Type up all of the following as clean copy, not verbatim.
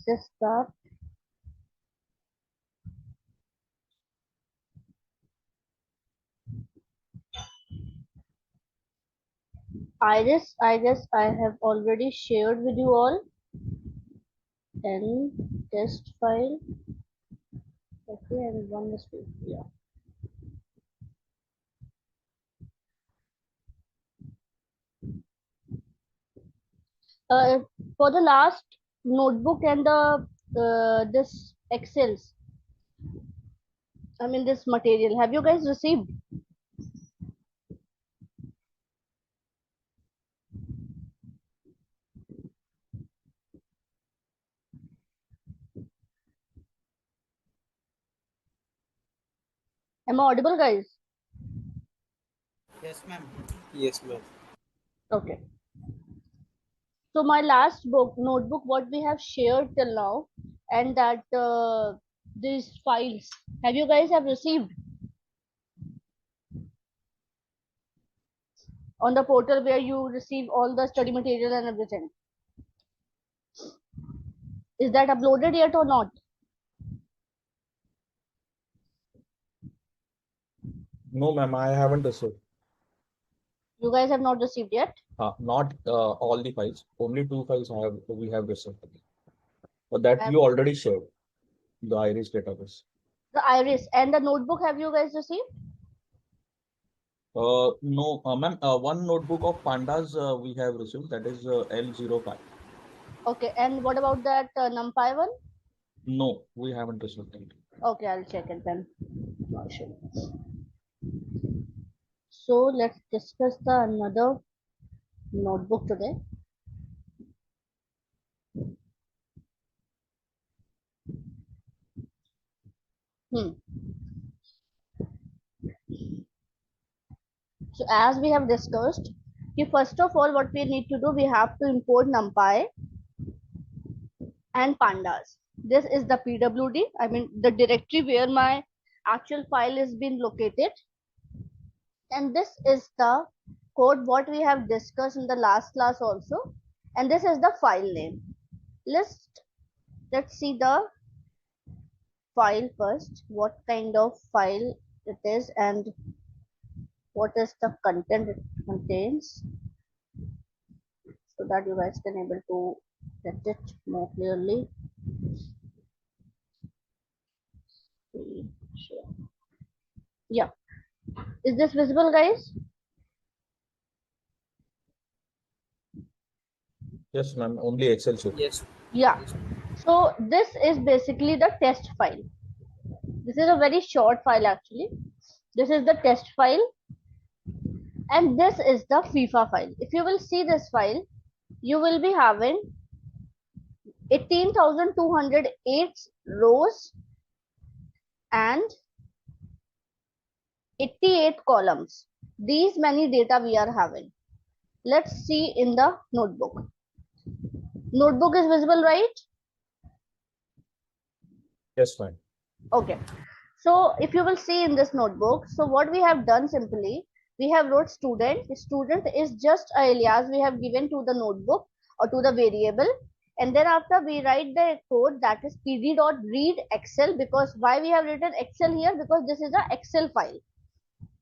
just start. Iris, I guess I have already shared with you all an test file. Okay, and one is yeah. For the last notebook and the this Excels, I mean this material, have you guys received? Am I audible, guys? Yes, ma'am. Yes, ma'am. Okay. So my last notebook, what we have shared till now, and that these files, have you guys have received on the portal where you receive all the study material and everything? Is that uploaded yet or not? No, ma'am, I haven't received. You guys have not received yet? Not all the files. Only 2 files we have received. But that you already shared, the Iris database. The Iris and the notebook, have you guys received? No, ma'am. One notebook of Pandas we have received. That is L05. Okay, and what about that NumPy one? No, we haven't received it. Okay, I'll check it then. No issue. So let's discuss the another notebook today. So as we have discussed, first of all, what we need to do, we have to import NumPy and Pandas. This is the PWD, I mean the directory where my actual file is being located. And this is the code what we have discussed in the last class also. And this is the file name. Let's see the file first, what kind of file it is and what is the content it contains, so that you guys can able to get it more clearly. Yeah, is this visible, guys? Yes, ma'am. Only Excel sheet. Yes. Yeah. So this is basically the test file. This is a very short file actually. This is the test file, and this is the FIFA file. If you will see this file, you will be having 18,208 rows and 88 columns. These many data we are having. Let's see in the notebook. Notebook is visible, right? Yes, ma'am. Okay. So if you will see in this notebook, so what we have done simply, we have wrote student. Student is just a alias we have given to the notebook or to the variable. And then after we write the code, that is pd.read excel, because why we have written excel here, because this is a excel file.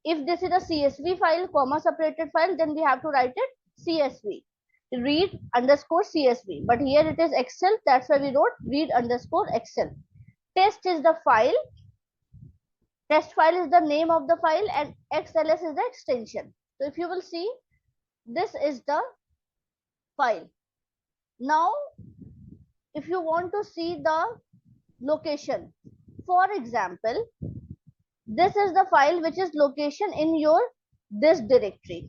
If this is a CSV file, comma separated file, then we have to write it CSV, read underscore CSV. But here it is Excel, that's why we wrote read underscore Excel. Test is the file. Test file is the name of the file, and XLS is the extension. So if you will see, this is the file. Now, if you want to see the location, for example, this is the file which is location in your this directory.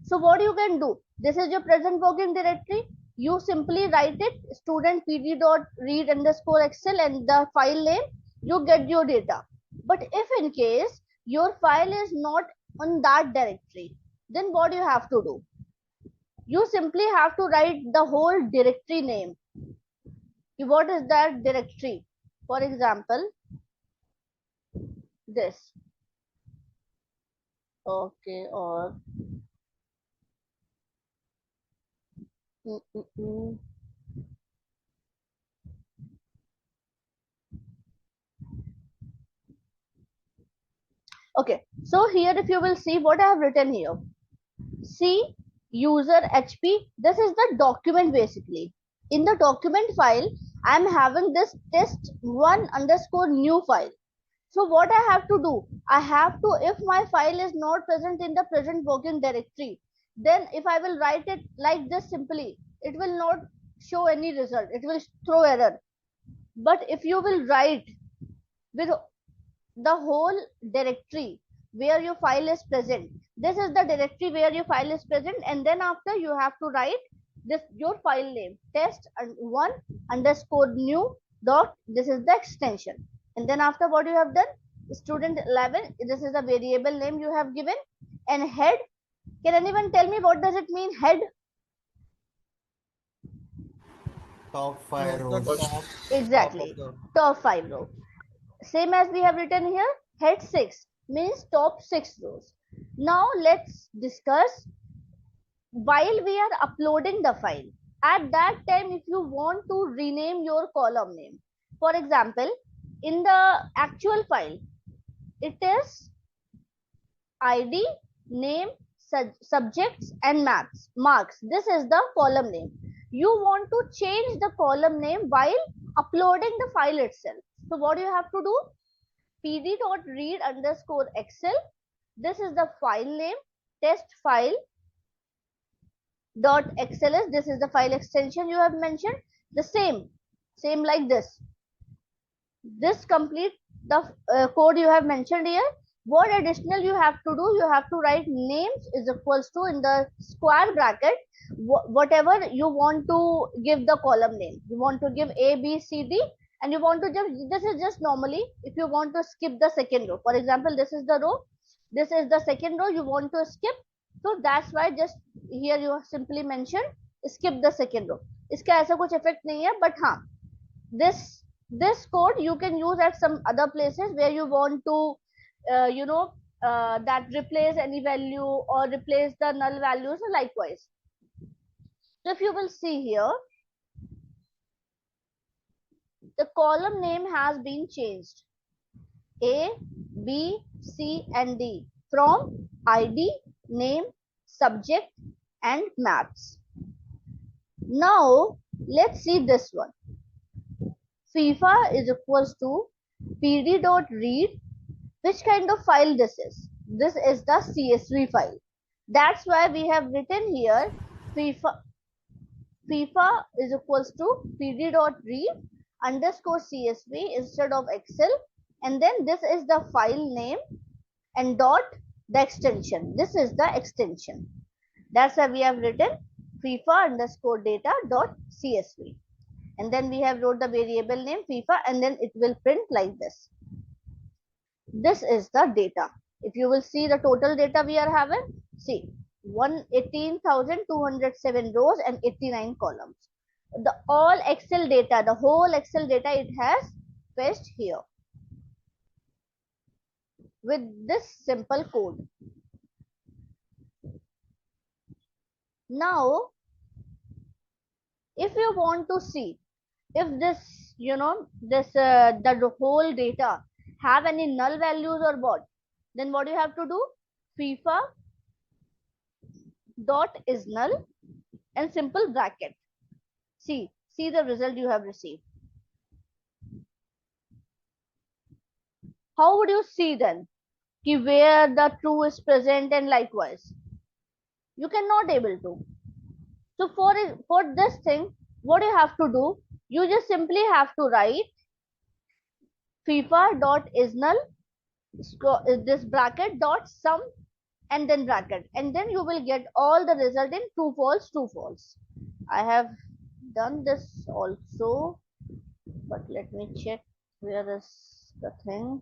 So what you can do, this is your present working directory. You simply write it student pd.read underscore excel and the file name, you get your data. But if in case your file is not on that directory, then what you have to do? You simply have to write the whole directory name. What is that directory? For example, this. Okay, or Okay, so here if you will see what I have written here, C user HP, this is the document basically. In the document file, I am having this test1 underscore new file. So what I have to do, I have to, if my file is not present in the present working directory, then if I will write it like this simply, it will not show any result. It will throw error. But if you will write with the whole directory where your file is present, this is the directory where your file is present, and then after you have to write this your file name test and one underscore new dot, this is the extension. And then after what you have done, student 11, this is the variable name you have given. And head, can anyone tell me what does it mean, head? Top 5 rows. Exactly, top 5 rows. Same as we have written here, head 6 means top 6 rows. Now let's discuss while we are uploading the file. At that time, if you want to rename your column name, for example, in the actual file, it is ID, name, subjects and marks. This is the column name. You want to change the column name while uploading the file itself. So what you have to do, pd.read underscore excel, this is the file name, test file dot xls, this is the file extension you have mentioned. The same like this complete the code you have mentioned here. What additional you have to do, you have to write names is equals to, in the square bracket, whatever you want to give the column name. You want to give a b c d, and you want to just, this is just normally if you want to skip the second row. For example, this is the row, this is the second row you want to skip, so that's why just here you simply mention skip the second row. इसका ऐसा कुछ effect नहीं है, but हाँ, this code you can use at some other places where you want to that replace any value or replace the null values likewise. So if you will see here, the column name has been changed, A, B, C and D, from ID, name, subject and maths. Now let's see this one. FIFA is equals to pd.read. Which kind of file this is? This is the CSV file. That's why we have written here FIFA is equals to pd.read underscore CSV instead of Excel, and then this is the file name and dot the extension. This is the extension. That's why we have written FIFA underscore data dot CSV. And then we have wrote the variable name FIFA, and then it will print like this. This is the data. If you will see the total data we are having, see 118,207 rows and 89 columns. The all Excel data, the whole Excel data it has fetched here with this simple code. Now, if you want to see if this, the whole data have any null values or what, then what you have to do, FIFA dot is null and simple bracket. See the result you have received. How would you see then where the true is present, and likewise you cannot able to. So for this thing, what you have to do, you just simply have to write FIFA dot is null, this bracket dot sum and then bracket, and then you will get all the result in true false. I have done this also, but let me check where is the thing.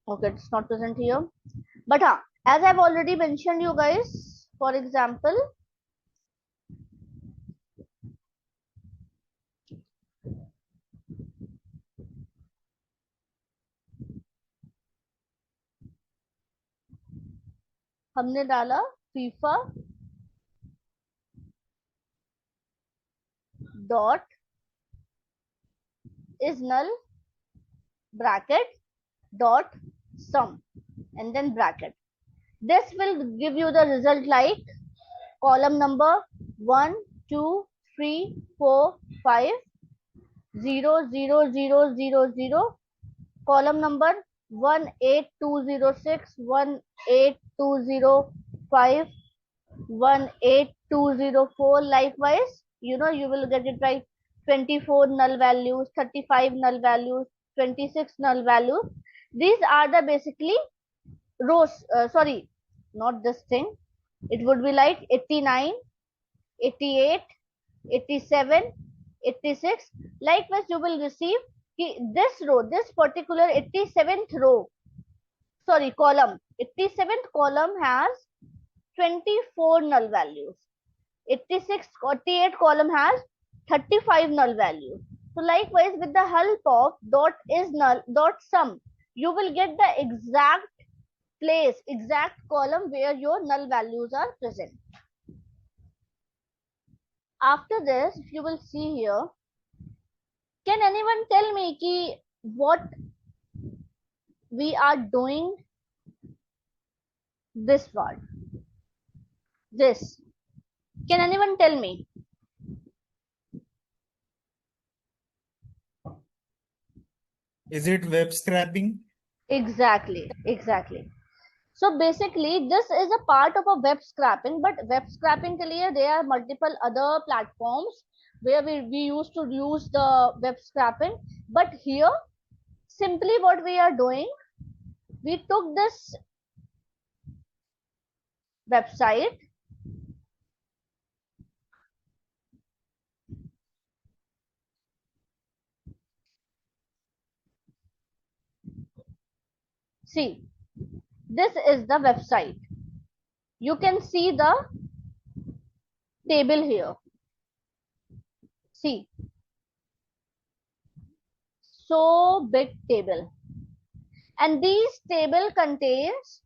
Okay, it's not present here, but as I've already mentioned you guys, for example, हमने डाला FIFA dot is null bracket dot sum and then bracket. This will give you the result like column number 1, 2, 3, 4, 5, 0, 0, 0, 0, 0, column number 18206, 18205, 18204. Likewise, you will get it right. 24 null values, 35 null values, 26 null values. These are the basically rows. Sorry, not this thing. It would be like 89, 88, 87, 86. Likewise, you will receive this row, this particular 87th row, sorry, column. 87th column has 24 null values. 48 column has 35 null values. So likewise, with the help of dot is null dot sum, you will get the exact place, exact column where your null values are present. After this, if you will see here, can anyone tell me ki what we are doing this part? This. Can anyone tell me? Is it web scraping? Exactly, exactly. So basically, this is a part of a web scraping, but web scraping ke liye there are multiple other platforms where we used to use the web scraping. But here, simply what we are doing, we took this website, see, this is the website. You can see the table here. See, so big table. And these table contains,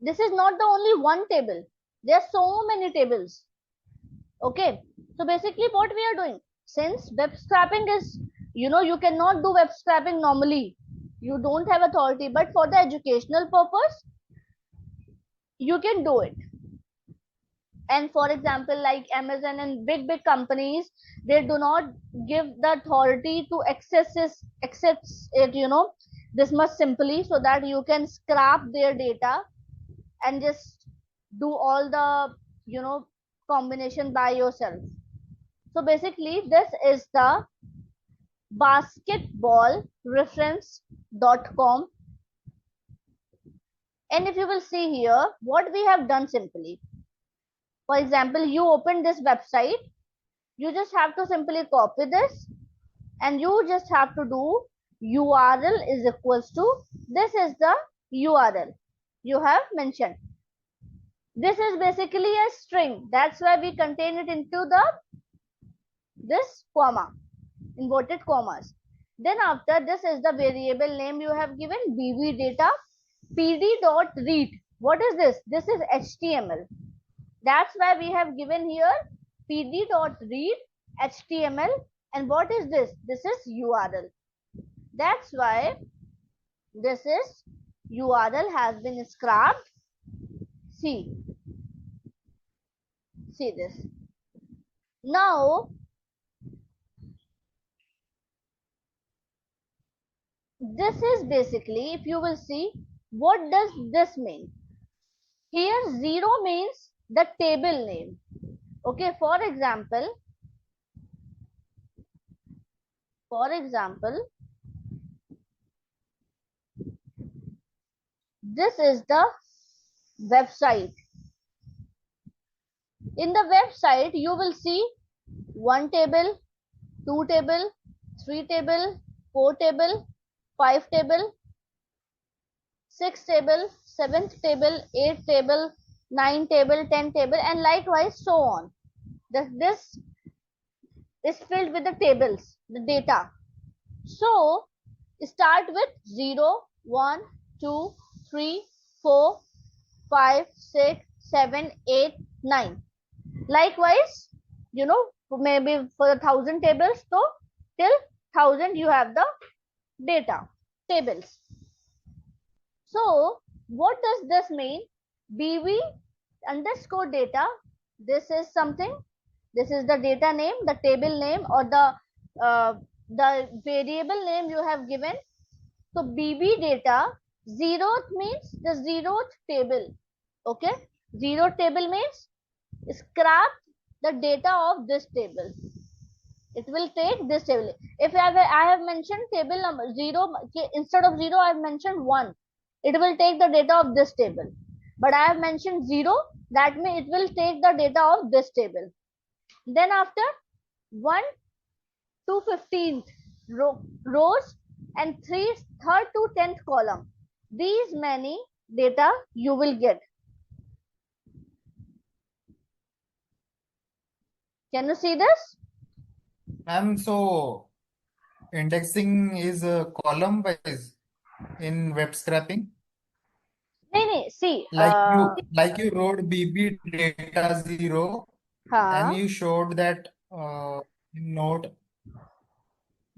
this is not the only one table. There are so many tables. Okay. So basically what we are doing, since web scraping is, you cannot do web scraping normally. You don't have authority, but for the educational purpose, you can do it. And for example, like Amazon and big companies, they do not give the authority to access it, this much simply, so that you can scrap their data and just do all the combination by yourself. So basically this is the basketballreference.com. And if you will see here, what we have done simply, for example, you open this website, you just have to simply copy this and you just have to do URL is equals to, this is the URL you have mentioned. This is basically a string. That's why we contain it into this comma, inverted commas. Then after, this is the variable name you have given, bv data pd.read. What is this? This is HTML. That's why we have given here pd.read HTML. And what is this? This is URL. That's why this is URL has been scrapped. See this. Now this is basically, if you will see, what does this mean? Here 0 means the table name. Okay, for example, this is the website. In the website, you will see 1 table, 2 table, 3 table, 4 table, 5 table, 6 table, 7th table, 8 table, 9 table, 10 table, and likewise so on. This is filled with the tables, the data. So start with 0, 1, 2, 3, 4, 5, 6, 7, 8, 9. Likewise, maybe for the 1000 tables, so till 1000 you have the data. tables. So what does this mean? BB underscore data, this is something, this is the data name, the table name, or the variable name you have given. So BB data, zeroth means the zeroth table. Okay, zeroth table means scrap the data of this table. It will take this table. If I have mentioned table number 0, instead of 0 I have mentioned 1, it will take the data of this table. But I have mentioned 0, that means it will take the data of this table. Then after 1 to 15th rows and 3rd to 10th column, these many data you will get. Can you see this? So indexing is column wise in web scraping. See, Like you wrote BB data 0 and you showed that note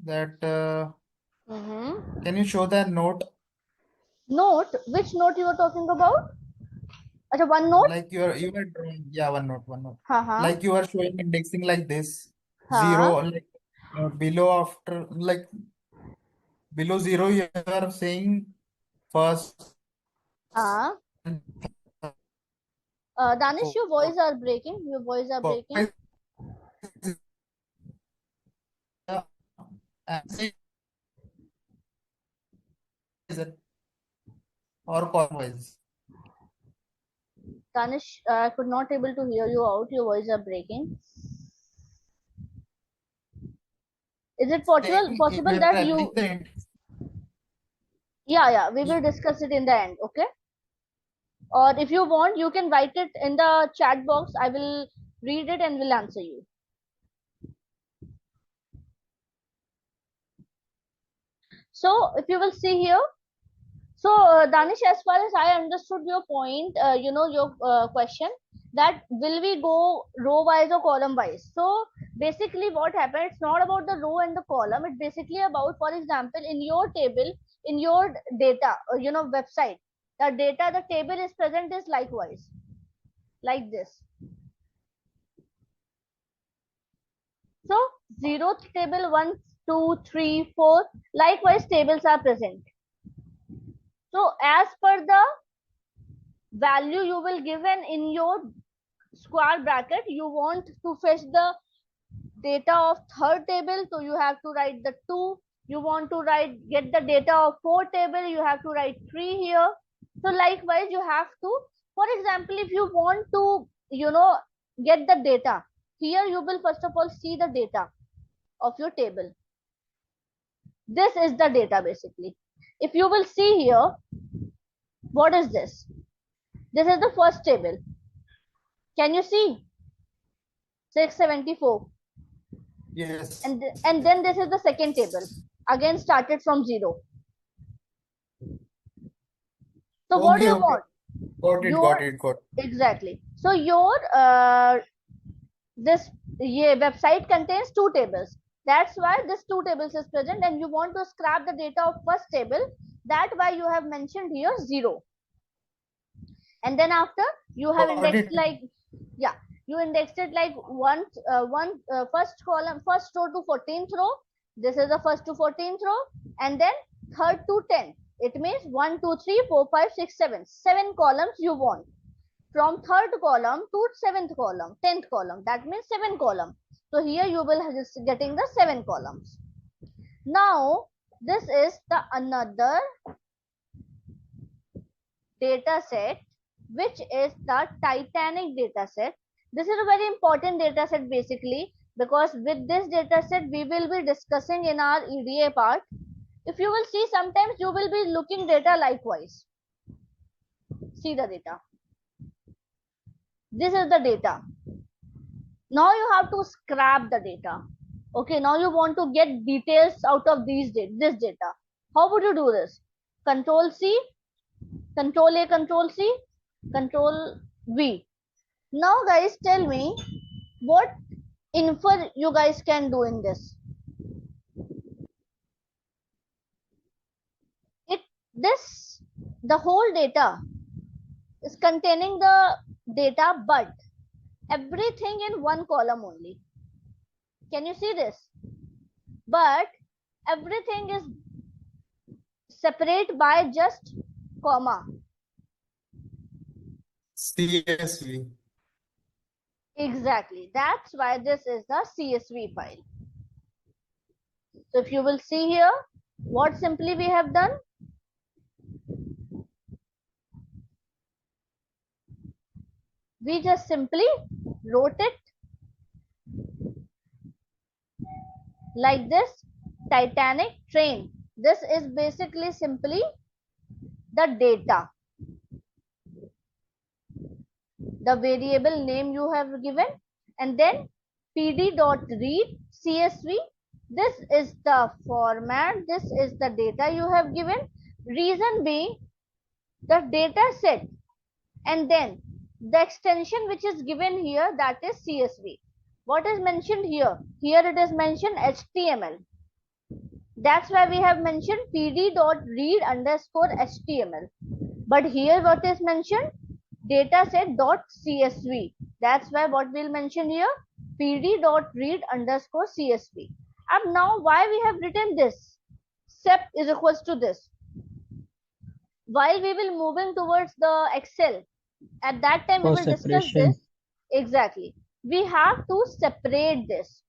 that can you show that note? Note, which note you are talking about? Okay, one note. Like you are drawing, yeah, one note. हाँ Like you are showing indexing like this, हाँ 0, like below after, like below 0 you are saying first. हाँ. Danish, your voice are breaking. Your voice are breaking. Or column wise. Danish, I could not able to hear you out. Your voice are breaking. Is it possible that you? Yeah, we will discuss it in the end. Okay. Or if you want, you can write it in the chat box. I will read it and will answer you. So if you will see here, so Danish, as far as I understood your point, your question, that will we go row wise or column wise? So basically what happens, it's not about the row and the column. It's basically about, for example, in your table, in your data, website, the data, the table is present is likewise, like this. So 0th table, 1, 2, 3, 4, likewise tables are present. So as per the value you will given in your square bracket, you want to fetch the data of 3rd table, so you have to write the 2. You want to get the data of 4th table, you have to write 3 here. So likewise you have to, for example, if you want to get the data, here you will first of all see the data of your table. This is the data basically. If you will see here, what is this? This is the first table. Can you see? 674. Yes. And then this is the second table. Again started from 0. So what do you want? Got it. Exactly. So your this website contains 2 tables. That's why this 2 tables is present, and you want to scrap the data of first table. That's why you have mentioned here 0. And then after you have indexed like, yeah, you indexed it like first column, first row to 14th row. This is the first to 14th row, and then 3rd to 10th. It means 1, 2, 3, 4, 5, 6, 7. 7 columns you want. From 3rd column to 7th column, 10th column. That means 7 columns. So here you will just getting the 7 columns. Now this is the another data set, which is the Titanic data set. This is a very important data set basically, because with this data set we will be discussing in our EDA part. If you will see, sometimes you will be looking data likewise. See the data. This is the data. Now you have to scrap the data. Okay, now you want to get details out of this data. How would you do this? Control C, Control A, Control C, Control V. Now guys, tell me what infer you guys can do in this. the whole data is containing the data, but everything in one column only. Can you see this? But everything is separate by just comma. CSV. Exactly. That's why this is the CSV file. So if you will see here, what simply we have done? We just simply wrote it like this, Titanic train. This is basically simply the data, the variable name you have given, and then pd.read CSV. This is the format, this is the data you have given. Reason being the data set, and then the extension which is given here, that is CSV. What is mentioned here? Here it is mentioned HTML. That's why we have mentioned pd.read_html. But here what is mentioned? Dataset.csv. That's why what we'll mention here? pd.read_csv. And now why we have written this? Sep is equals to this. While we will moving towards the Excel, at that time we For will discuss separation. this. Exactly. We have to separate this.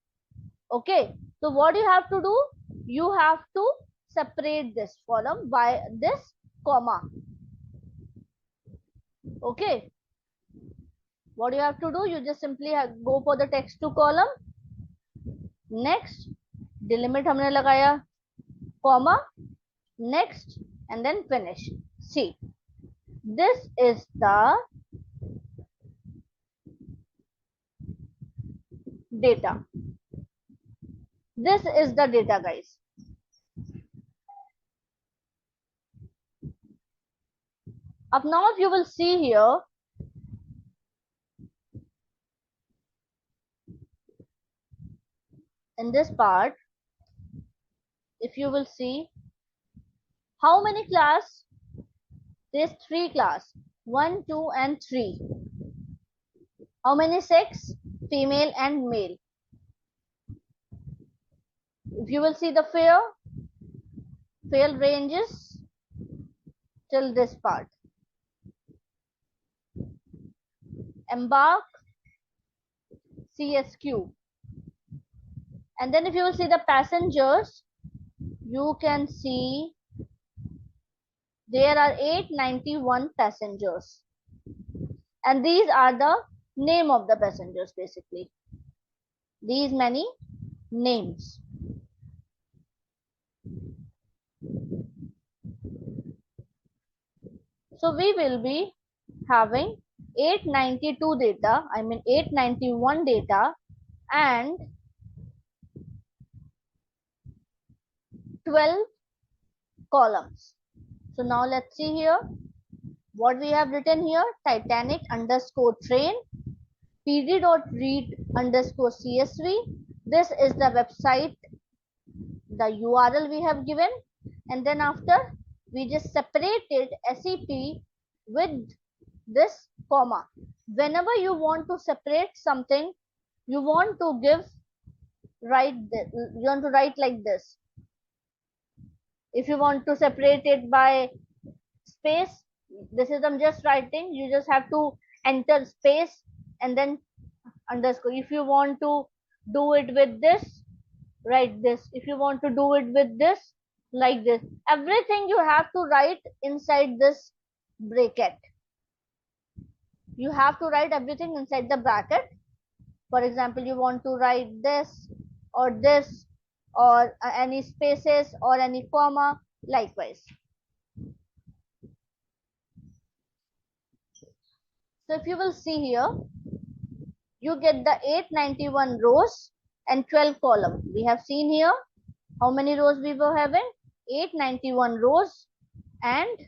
Okay. So what you have to do? You have to separate this column by this comma. Okay. What you have to do? You just simply go for the text to column. Next, delimit हमने लगाया, comma, next, and then finish. See, this is the data. This is the data, guys. Up now, if you will see here, in this part, if you will see, how many class? There's 3 class, 1, 2, and 3. How many sex? Female and male. If you will see the fail ranges till this part. Embark, CSQ. And then if you will see the passengers, you can see there are 891 passengers. And these are the name of the passengers basically. These many names. So we will be having 892 data, 891 data and 12 columns. So now let's see here what we have written here. Titanic_train, pd.read_csv. This is the website, the URL we have given, and then after we just separated SEP with this comma. Whenever you want to separate something, you want to write like this. If you want to separate it by space, this is I'm just writing, you just have to enter space and then underscore. If you want to do it with this, write this. If you want to do it with this, like this. Everything you have to write inside this bracket. You have to write everything inside the bracket. For example, you want to write this or any spaces or any comma, likewise. So if you will see here, you get the 891 rows and 12 columns. We have seen here how many rows we were having? 891 rows and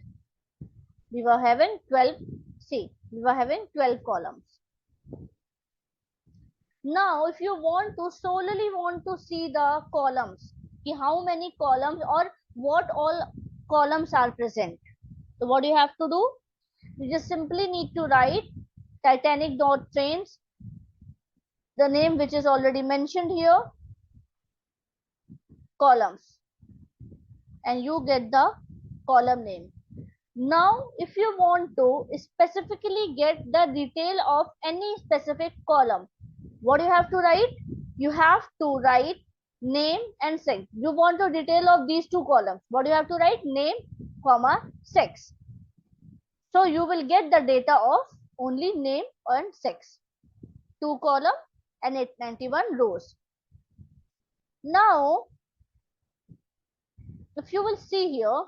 we were having 12 columns. Now if you solely want to see the columns, how many columns or what all columns are present. So what you have to do? You just simply need to write Titanic dot trains, the name which is already mentioned here, columns, and you get the column name. Now, if you want to specifically get the detail of any specific column, what you have to write? You have to write name and sex. You want to detail of these two columns. What you have to write? Name, comma, sex. So you will get the data of only name and sex. 2 column and 891 rows. Now, if you will see here,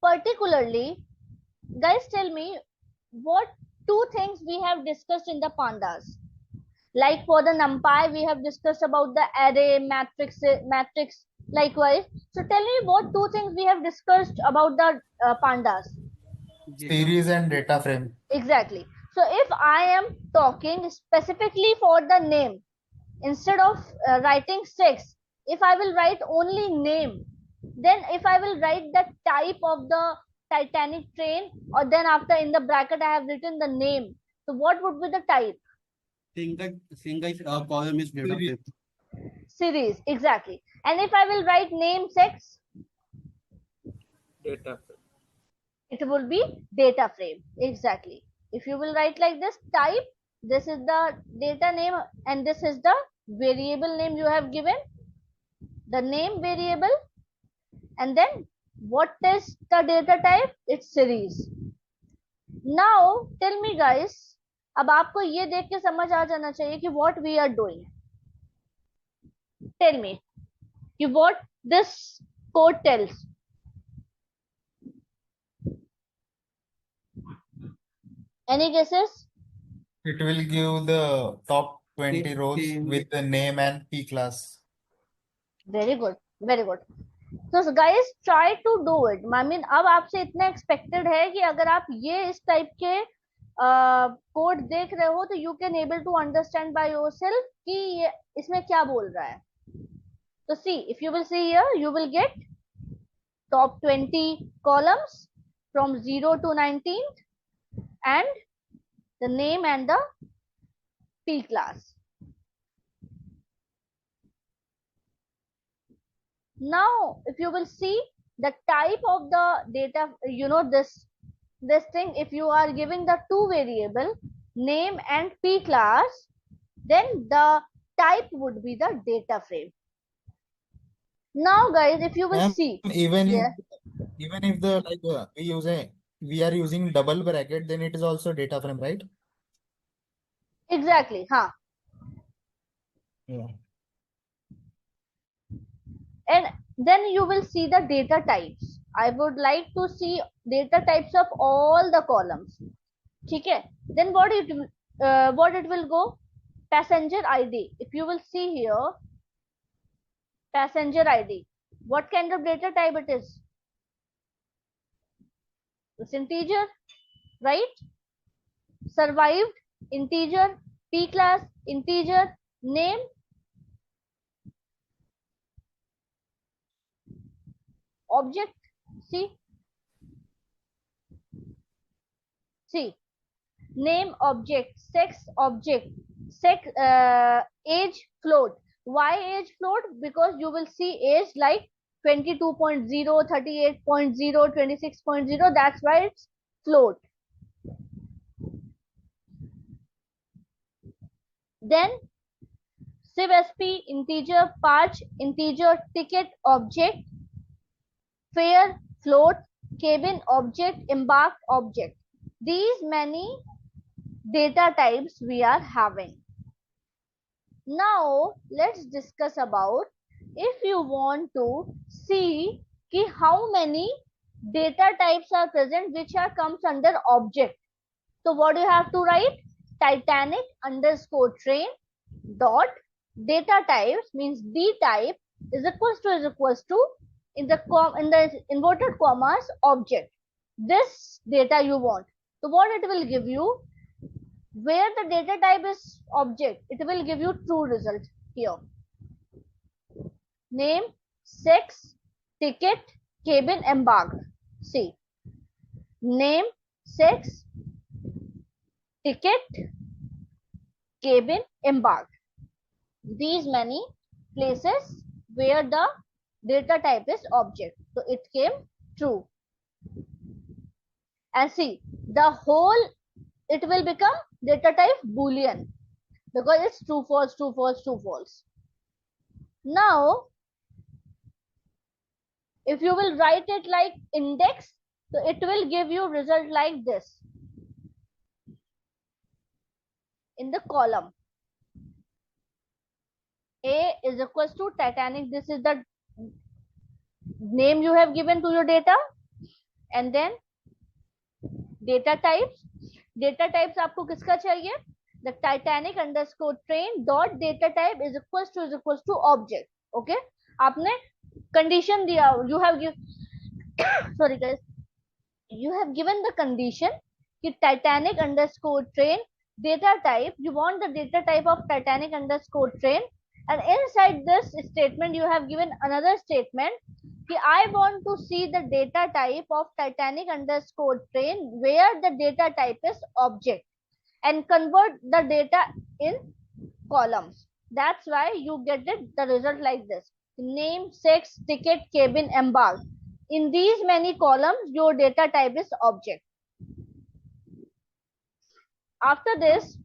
particularly, guys, tell me what two things we have discussed in the pandas. Like for the numpy, we have discussed about the array, matrix. Likewise, so tell me what two things we have discussed about the pandas. Series and data frame. Exactly. So if I am talking specifically for the name, instead of writing sex, if I will write only name, then if I will write the type of the Titanic train, or then after in the bracket I have written the name, so what would be the type? Single column is data frame. Series, exactly. And if I will write name sex, Data. it will be data frame. Exactly. If you will write like this, type, this is the data name and this is the variable name you have given, the name variable, and then what is the data type? It's series. Now tell me guys, अब आपको ये देख के समझ आ जाना चाहिए कि what we are doing. Tell me कि what this code tells. Any guesses? It will give the top 20 rows with the name and P class. Very good, very good. So guys, try to do it. I mean, अब आपसे इतना expected है कि अगर आप ये इस type के कोड देख रहे हो तो you can able to understand by yourself कि ये इसमें क्या बोल रहा है. So see, if you will see here, you will get top 20 columns from 0 to 19 and the name and the P class. Now, if you will see the type of the data, you know, this thing, if you are giving the two variable name and P class, then the type would be the data frame. Now guys, if you will see, even yeah, if the like we are using double bracket, then it is also data frame, right? exactly, huh? Yeah. And then you will see the data types. I would like to see data types of all the columns. Okay. Then what it will go? Passenger ID. If you will see here, passenger ID. What kind of data type it is? It's integer, right? Survived, integer. P class, integer. Name, object. See, name object, sex object, age float. Why age float? Because you will see age like 22.0, 38.0, 26.0. That's why it's float. Then civsp, integer, patch, integer, ticket object, fare, float, cabin object, embarked object. These many data types we are having. Now let's discuss about if you want to see ki how many data types are present which are comes under object. So what do you have to write? Titanic underscore train dot data types means D type is equals to in the inverted commas object. This data you want. So what it will give you? Where the data type is object, it will give you true result here. name, sex, ticket, cabin, embarked. See, name, sex, ticket, cabin, embarked. These many places where the data type is object. So it came true. And see, the whole, it will become data type boolean because it's true, false, true, false, true, false. Now, if you will write it like index, so it will give you result like this in the column. A is equals to Titanic. This is the name you have given to your data. And then data types. Data types आपको किसका चाहिए? The Titanic underscore train dot data type is equals to object. Okay? आपने condition दिया. You have given sorry guys. You have given the condition कि Titanic underscore train data type. You want the data type of Titanic underscore train, and inside this statement you have given another statement कि I want to see the data type of Titanic underscore train where the data type is object and convert the data in columns. That's why you get it, the result like this: name, sex, ticket, cabin, embarked. In these many columns, your data type is object. After this,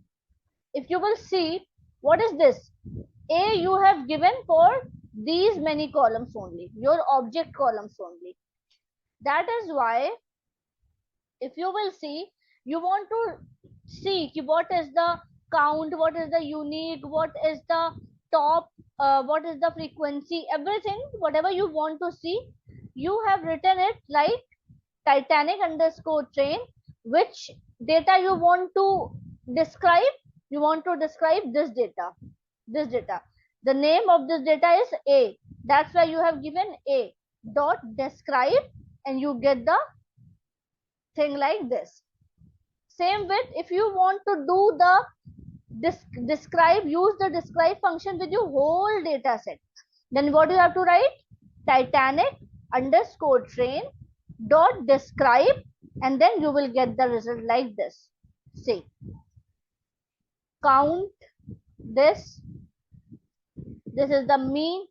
if you will see, what is this? A you have given for these many columns only, your object columns only. That is why, if you will see, you want to see what is the count, what is the unique, what is the top, what is the frequency, everything, whatever you want to see, you have written it like Titanic underscore train. Which data you want to describe? You want to describe this data. This data. The name of this data is A. That's why you have given A dot describe, and you get the thing like this. Same with, if you want to do the describe, use the describe function with your whole data set. Then what you have to write? Titanic underscore train dot describe, and then you will get the result like this. See, count this. This is the mean.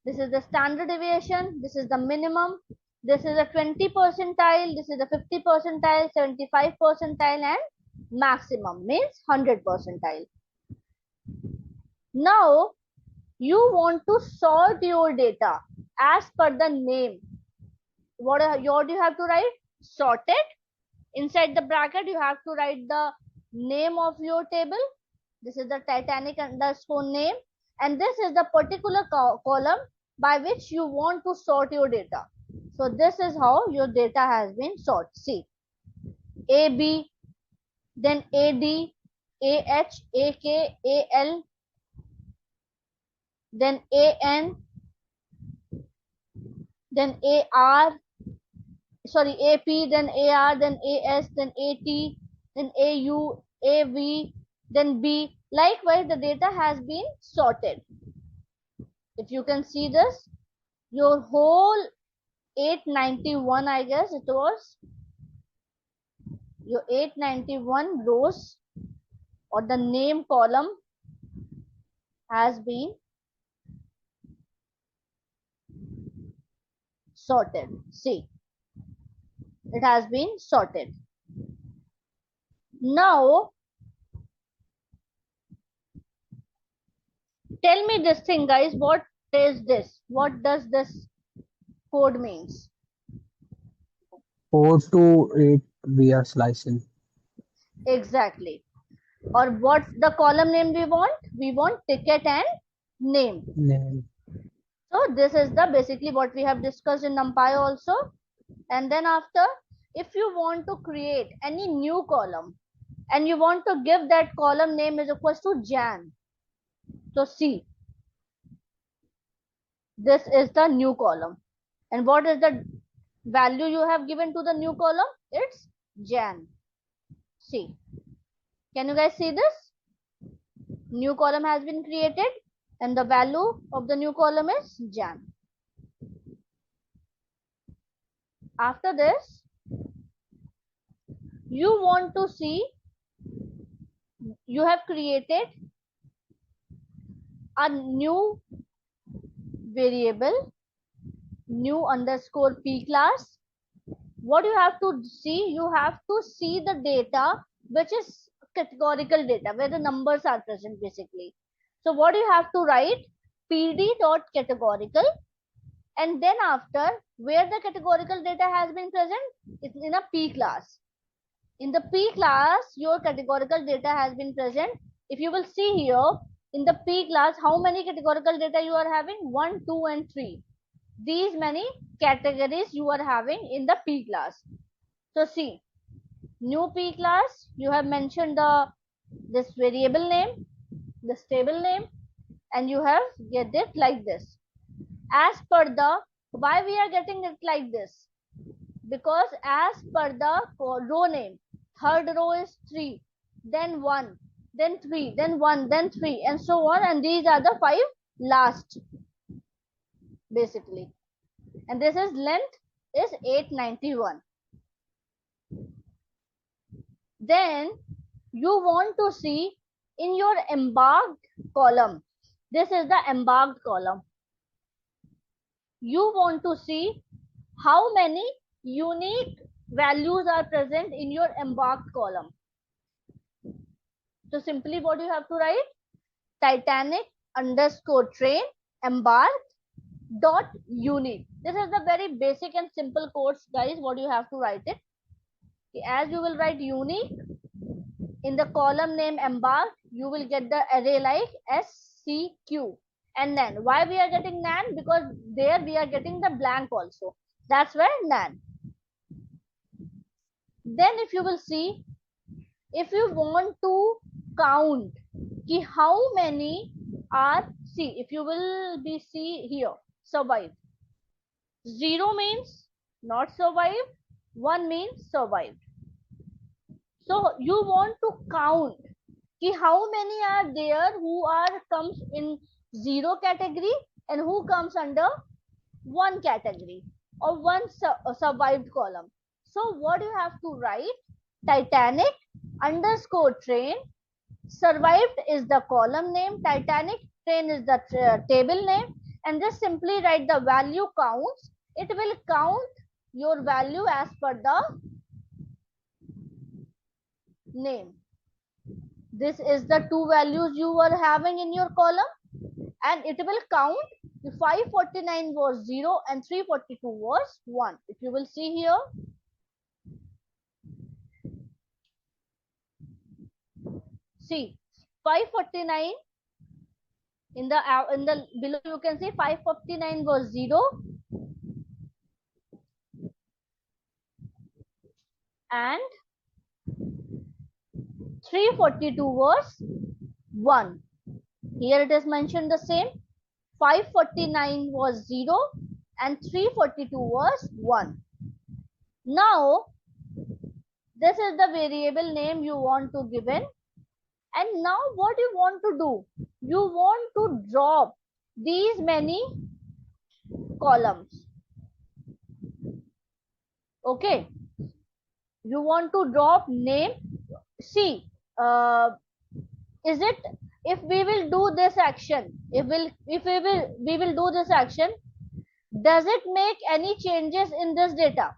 This is the standard deviation. This is the minimum. This is a 20 percentile. This is a 50 percentile, 75 percentile, and maximum means 100 percentile. Now, you want to sort your data as per the name. What do you have to write? Sorted. Inside the bracket, you have to write the name of your table. This is the Titanic underscore name. And this is the particular column by which you want to sort your data. So this is how your data has been sorted. See, AB, then AD, AH, AK, AL, then AN, then AR, sorry, AP, then AR, then AS, then AT, then AU, AV, then B. Likewise, the data has been sorted. If you can see this, your whole 891, I guess it was, your 891 rows or the name column has been sorted. See, it has been sorted. Now, tell me this thing, guys. What is this? What does this code means? 4 to 8 we are slicing. Exactly. Or what's the column name we want? We want ticket and name. Name. So this is the basically what we have discussed in NumPy also. And then after, if you want to create any new column and you want to give that column name is equals to Jan. So see, this is the new column. And what is the value you have given to the new column? It's Jan. See, can you guys see this? New column has been created. and the value of the new column is Jan. After this, you want to see, you have created a new variable, new underscore p class. What you have to see, you have to see the data which is categorical data where the numbers are present basically. So what you have to write, pd.categorical, and then after where the categorical data has been present, it's in a p class. In the p class, your categorical data has been present. If you will see here in the p class, how many categorical data you are having? 1, 2 and 3. These many categories you are having in the p class. So see, new p class, you have mentioned this variable name, this table name, and you have get it like this. As per the, why we are getting it like this? Because as per the row name, third row is 3, then 1, then 3, then 1, then 3, and so on, and these are the 5 last basically, and this is length is 891. Then you want to see in your embarked column, this is the embarked column, you want to see how many unique values are present in your embarked column. So simply what you have to write, Titanic underscore train embarked dot unique. This is the very basic and simple codes, guys, what you have to write it. As you will write unique in the column name embarked, you will get the array like SCQ. And nan, why we are getting nan? Because there we are getting the blank also, that's why nan. Then if you will see, if you want to count ki how many are, see, if you will be see here, survived. 0 means not survived, 1 means survived. So you want to count ki how many are there who are comes in 0 category and who comes under 1 category or 1 survived column. So what you have to write, Titanic underscore train, survived is the column name, Titanic train is the table name, and just simply write the value counts. It will count your value as per the name. This is the 2 values you are having in your column, and it will count. 549 was 0 and 342 was 1. If you will see here, see 549 in the below you can see 549 was 0 and 342 was 1. Here it is mentioned the same. 549 was 0 and 342 was 1. Now this is the variable name you want to give in, and now what you want to do, you want to drop these many columns. Okay, you want to drop name. See, is it, if we will do this action, we will do this action, does it make any changes in this data?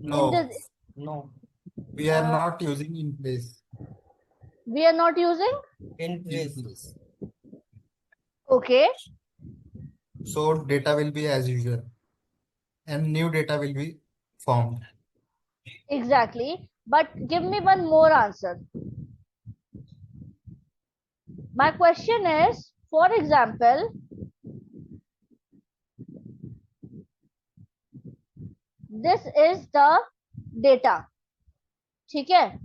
No, In this, No. we are not using in place. we are not using. In place. Okay, So data will be as usual and new data will be formed. exactly. But give me one more answer. My question is, for example, this is the data. Okay.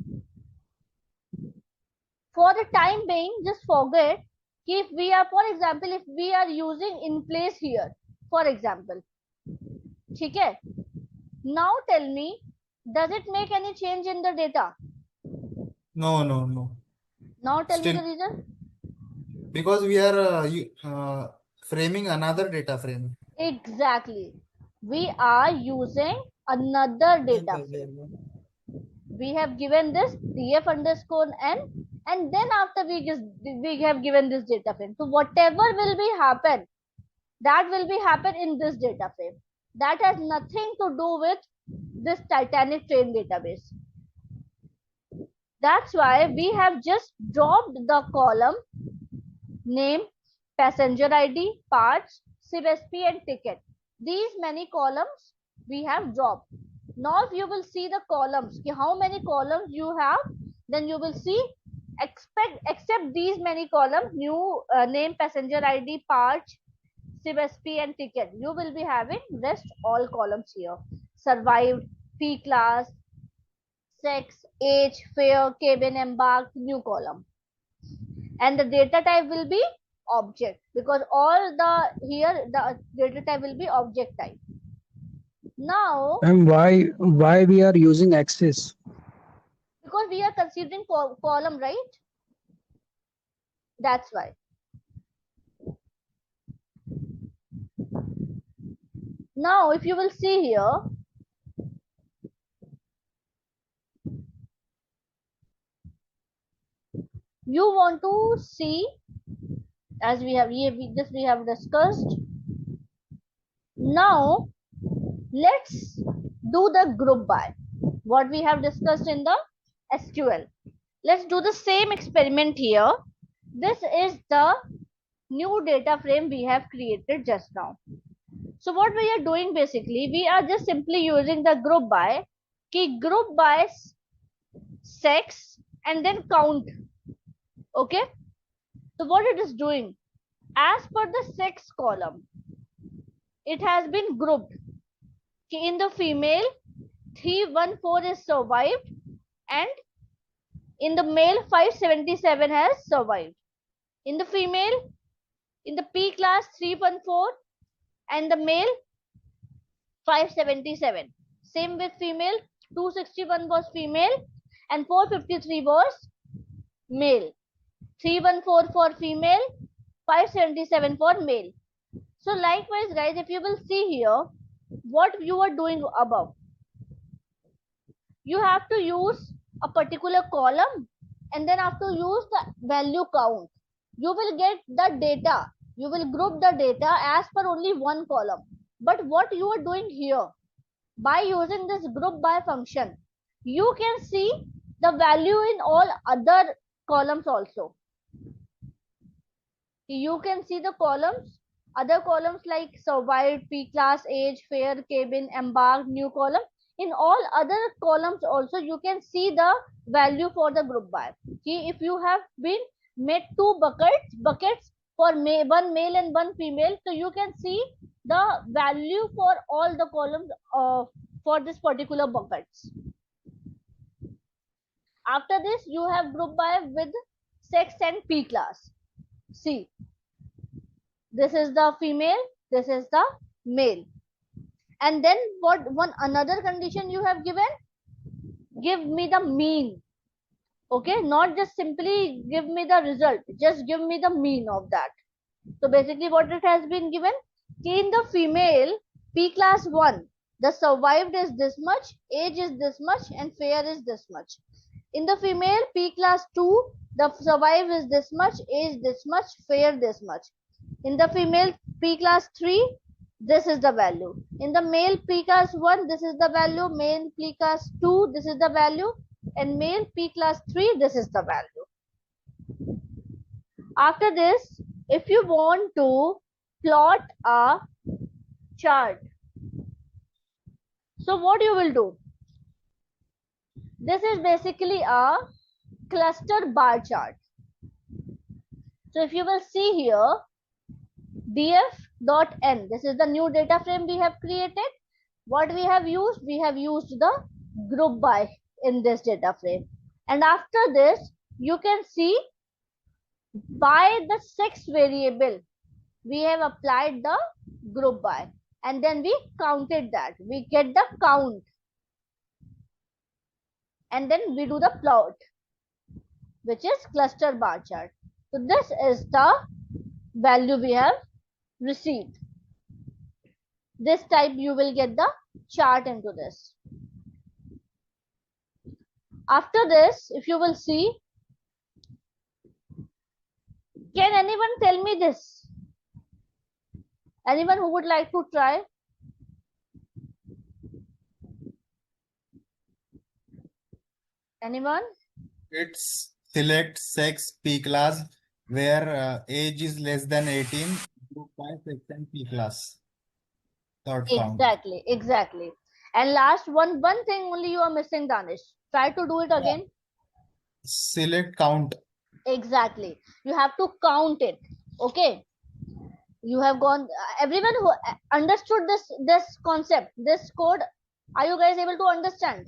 For the time being, just forget if we are, for example, if we are using in place here, for example. Okay. Now tell me, does it make any change in the data? No. Now tell me Still, the reason. Because we are framing another data frame. Exactly. We are using another data frame. We have given this df underscore n, and then after we have given this data frame. So whatever will be happen, that will be happen in this data frame. That has nothing to do with this Titanic train database. That's why we have just dropped the column name, passenger ID, parts, CSP and ticket. These many columns we have dropped. Now if you will see the columns, how many columns you have, then you will see except these many columns, new name, passenger ID, parts, CSP and ticket. You will be having rest all columns here. Survived, P class, sex, age, fare, cabin, embarked, new column. And the data type will be object, because all the here the data type will be object type. Now, And why we are using axis? because we are considering column, right? That's why. Now, if you will see here, you want to see, as we have discussed. Now let's do the group by, what we have discussed in the SQL. Let's do the same experiment here. This is the new data frame we have created just now. So what we are doing, basically we are just simply using the group by, group by sex and then count. Okay, so what it is doing, as per the sex column, it has been grouped. In the female, 314 is survived, and in the male, 577 has survived. In the female, in the P class, 314, and the male, 577. Same with female, 261 was female and 453 was male. 314 for female, 577 for male. So likewise, guys, if you will see here, what you are doing above, you have to use a particular column and then have to use the value count. You will get the data, you will group the data as per only one column. But what you are doing here, by using this group by function, you can see the value in all other columns also. You can see the columns, other columns like survived, P class, age, fare, cabin, embarked, new column. In all other columns also you can see the value for the group by. See, if you have been made two buckets for one male and one female, so you can see the value for all the columns for this particular buckets. After this, you have group by with sex and P class. See, this is the female, this is the male. And then what one another condition you have given, give me the mean. Okay, not just simply give me the result, just give me the mean of that. So basically what it has been given, in the female, P class 1, the survived is this much, age is this much, and fare is this much. In the female, P class 2, the survived is this much, age this much, fare this much. In the female, P class 3, this is the value. In the male, P class 1, this is the value. Male P class 2, this is the value. And male P class 3, this is the value. After this, if you want to plot a chart, so what you will do? This is basically a cluster bar chart. So if you will see here, df.n, this is the new data frame we have created. What we have used? We have used the group by in this data frame. And after this, you can see by the sex variable, we have applied the group by, and then we counted that. We get the count. And then we do the plot, which is cluster bar chart. So this is the value we have received. This type you will get the chart into this. After this, if you will see, can anyone tell me this? Anyone who would like to try? Anyone? It's select sex P class where age is less than 18, group by sex and P class. Third count. Exactly. And last one thing only you are missing, Danish. Try to do it again. Select count. Exactly. You have to count it. Okay. You have gone. Everyone who understood this concept, this code, are you guys able to understand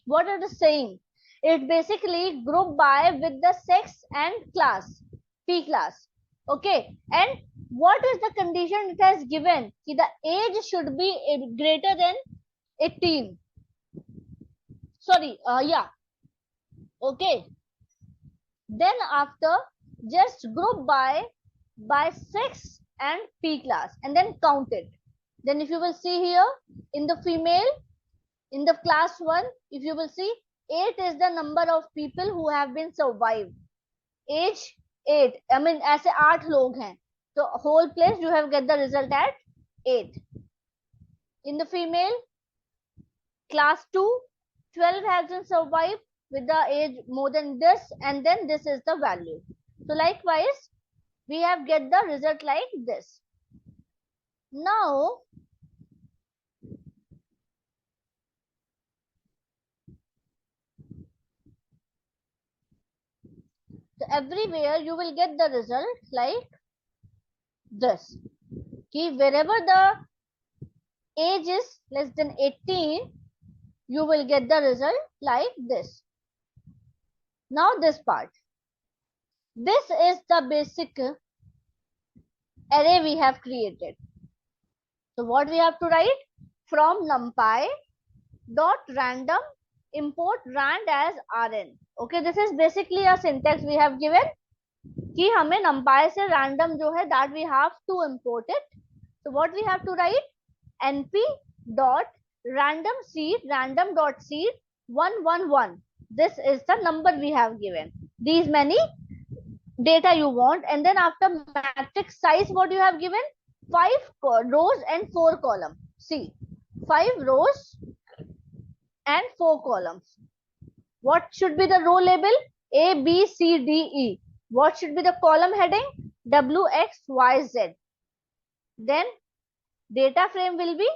what it is saying? It basically group by with the sex and class, P class. Okay. And what is the condition it has given? See, the age should be greater than 18. Sorry. Yeah. Okay. Then after, just group by sex and P class and then count it. Then if you will see here in the female, in the class 1, if you will see, 8 is the number of people who have been survived. Age 8. I mean, ऐसे 8 लोग हैं. So whole place you have get the result at 8. In the female, class 2, 12 has been survived with the age more than this, and then this is the value. So likewise, we have get the result like this. Now, so everywhere you will get the result like this. Okay, wherever the age is less than 18, you will get the result like this. Now this part. This is the basic array we have created. So what we have to write? From numpy dot random import rand as rn. Okay, this is basically a syntax we have given कि हमें numpy से random जो है that we have to import it. So what we have to write? np dot random seed random dot seed 111. This is the number we have given. These many data you want, and then after matrix size, what you have given? 5 rows and 4 columns. See, 5 rows and 4 columns. What should be the row label? A, B, C, D, E. What should be the column heading? W, X, Y, Z. Then data frame will be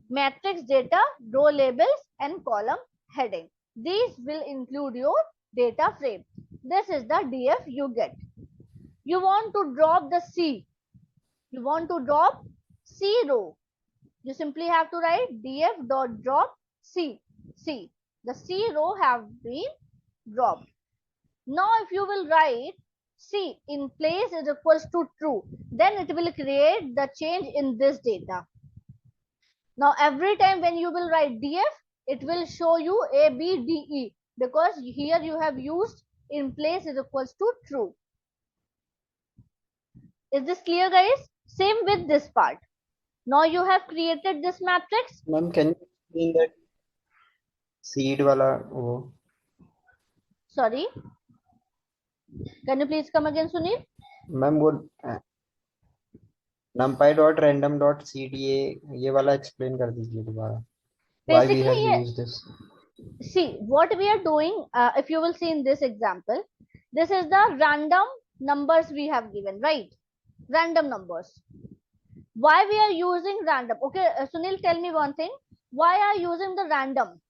matrix data, row labels and column heading. These will include your data frame. This is the DF you get. You want to drop the C. You want to drop C row. You simply have to write df dot drop C. C. The C row have been dropped. Now if you will write C in place is equals to true, then it will create the change in this data. Now every time when you will write df, it will show you A, B, D, E, because here you have used in place is equals to true. Is this clear, guys? Same with this part. Now you have created this matrix. Ma'am, can you explain that seed wala wo? Sorry. Can you please come again, Sunil? Ma'am, वो numpy dot random dot seed ये वाला explain कर दीजिए दोबारा. Why we have used this? See, what we are doing, if you will see in this example, this is the random numbers we have given, right? Random numbers. Why we are using random? Okay, Sunil, tell me one thing. Why are you using the random?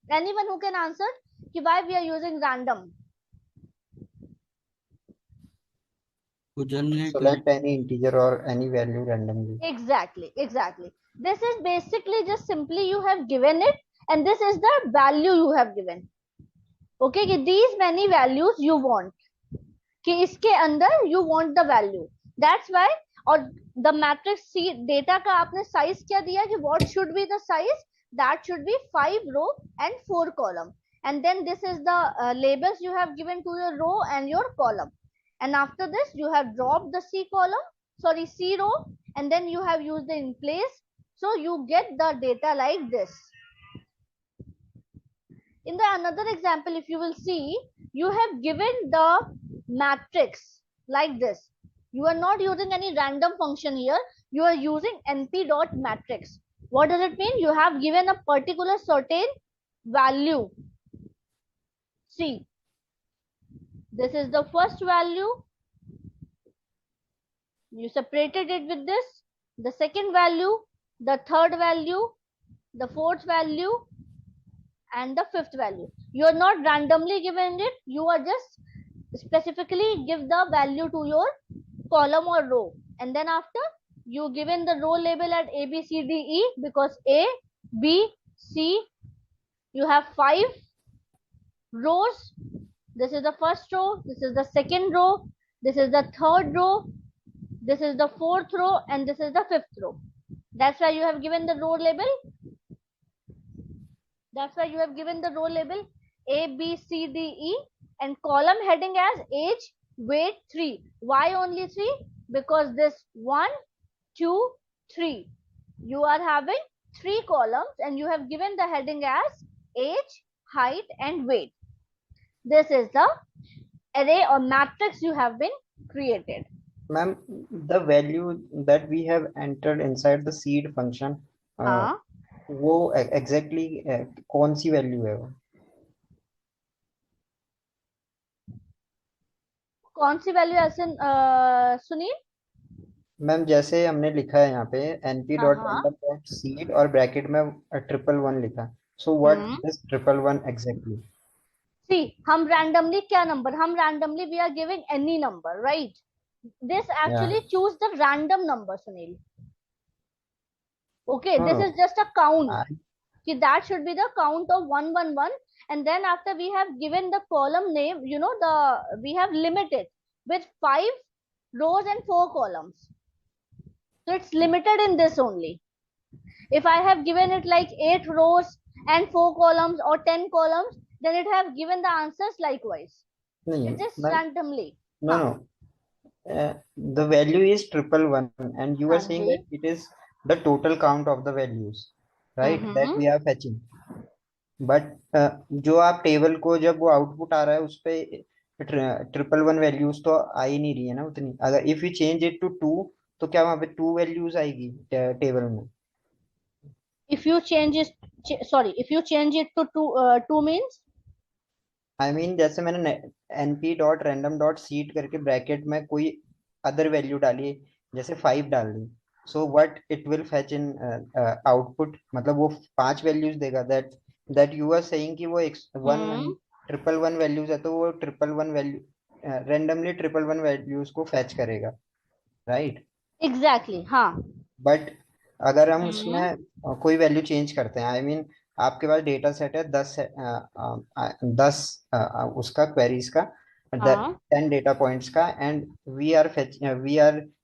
Anyone who can answer? Why we are using random? To generate Select any integer or any value randomly. Exactly. This is basically just simply you have given it, and this is the value you have given. Okay, these many values you want. कि इसके अंदर you want the value. That's why, और the matrix C data का आपने size क्या दिया कि what should be the size? That should be 5 row and 4 column. And then this is the labels you have given to your row and your column. and after this you have dropped the C row, and then you have used the in place, so you get the data like this. In the another example, if you will see, you have given the matrix like this. You are not using any random function here, you are using np.matrix. What does it mean? You have given a particular certain value. See, this is the first value, you separated it with this, the second value, the third value, the fourth value, and the fifth value. You are not randomly given it, you are just specifically give the value to your column or row, and then after you given the row label at A, B, C, D, E, because A, B, C, you have 5 rows. This is the first row, this is the second row, this is the third row, this is the fourth row, and this is the fifth row. That's why you have given the row label. That's why you have given the row label A, B, C, D, E, and column heading as age, weight 3. Why only 3? Because this 1, 2, 3. You are having 3 columns and you have given the heading as age, height, and weight. This is the array or matrix you have been created. Ma'am, the value that we have entered inside the seed function, वो exactly कौन सी value है वो? कौन सी value ऐसे Sunil? Ma'am जैसे हमने लिखा है यहाँ पे np.random.seed और ब्रैकेट में 111 लिखा, so what is 111 exactly? See, हम randomly क्या number? हम randomly we are giving any number, right? This actually choose the random number, Sunil. Okay, this is just a count. That should be the count of 111, and then after we have given the column name, you know, we have limited with 5 rows and 4 columns. So it's limited in this only. If I have given it like 8 rows and 4 columns or 10 columns, then it have given the answers likewise. It is randomly. No. The value is 111, and you are saying that it is the total count of the values, right? That we are fetching. But जो आप table को जब वो output आ रहा है उस पे 111 values तो आ ही नहीं रही है ना उतनी. अगर if we change it to 2 तो क्या वहां पे 2 वैल्यूज आएगी टेबल में? If you change it, if you change it to 2 means? I mean जैसे मैंने np.random.seed करके ब्रैकेट में कोई अदर वैल्यू डाली, जैसे 5 डाल दी, so what it will fetch in output, मतलब वो 5 वैल्यूज देगा. that you are saying कि वो 111 वैल्यूज है तो वो 111 वैल्यू randomly 111 वैल्यूज को फैच करेगा, right? Exactly, हाँ. बट अगर हम उसमें कोई वैल्यू चेंज करते हैं, I mean आपके पास डेटा सेट है 10 उसका क्वेरीज का, 10 डेटा पॉइंट्स का, and we are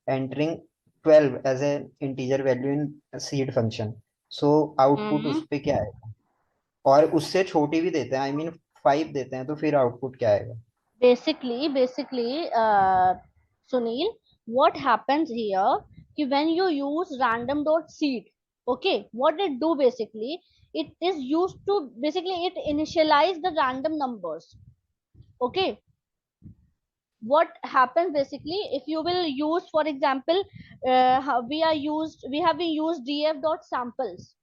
entering 12 as a integer value in seed function. So output उस पे क्या आएगा? और उससे छोटी भी देते हैं, I mean 5 देते हैं, तो फिर आउटपुट क्या आएगा? Basically, Sunil, what happens here? When you use random.seed, okay, what it do basically? It is used to basically it initialize the random numbers. Okay, what happens basically if you will use, for example, we have been used df.samples.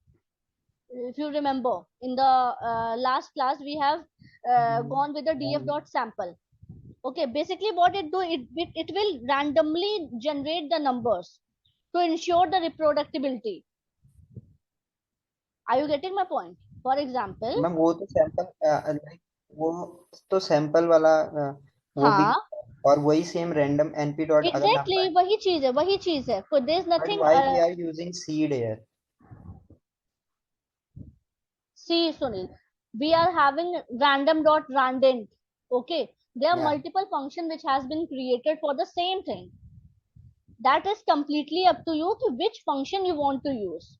If you remember, in the last class we have gone with the df.sample. Okay, basically what it do, it will randomly generate the numbers to ensure the reproducibility. Are you getting my point? For example, ma'am वो तो sample वो तो sample वाला वो भी, और वही same random np dot exactly वही चीज है. So there is nothing. But why we are using seed here? See, Sunil, we are having random.randint. Okay, there are multiple functions which has been created for the same thing. That is completely up to you to which function you want to use.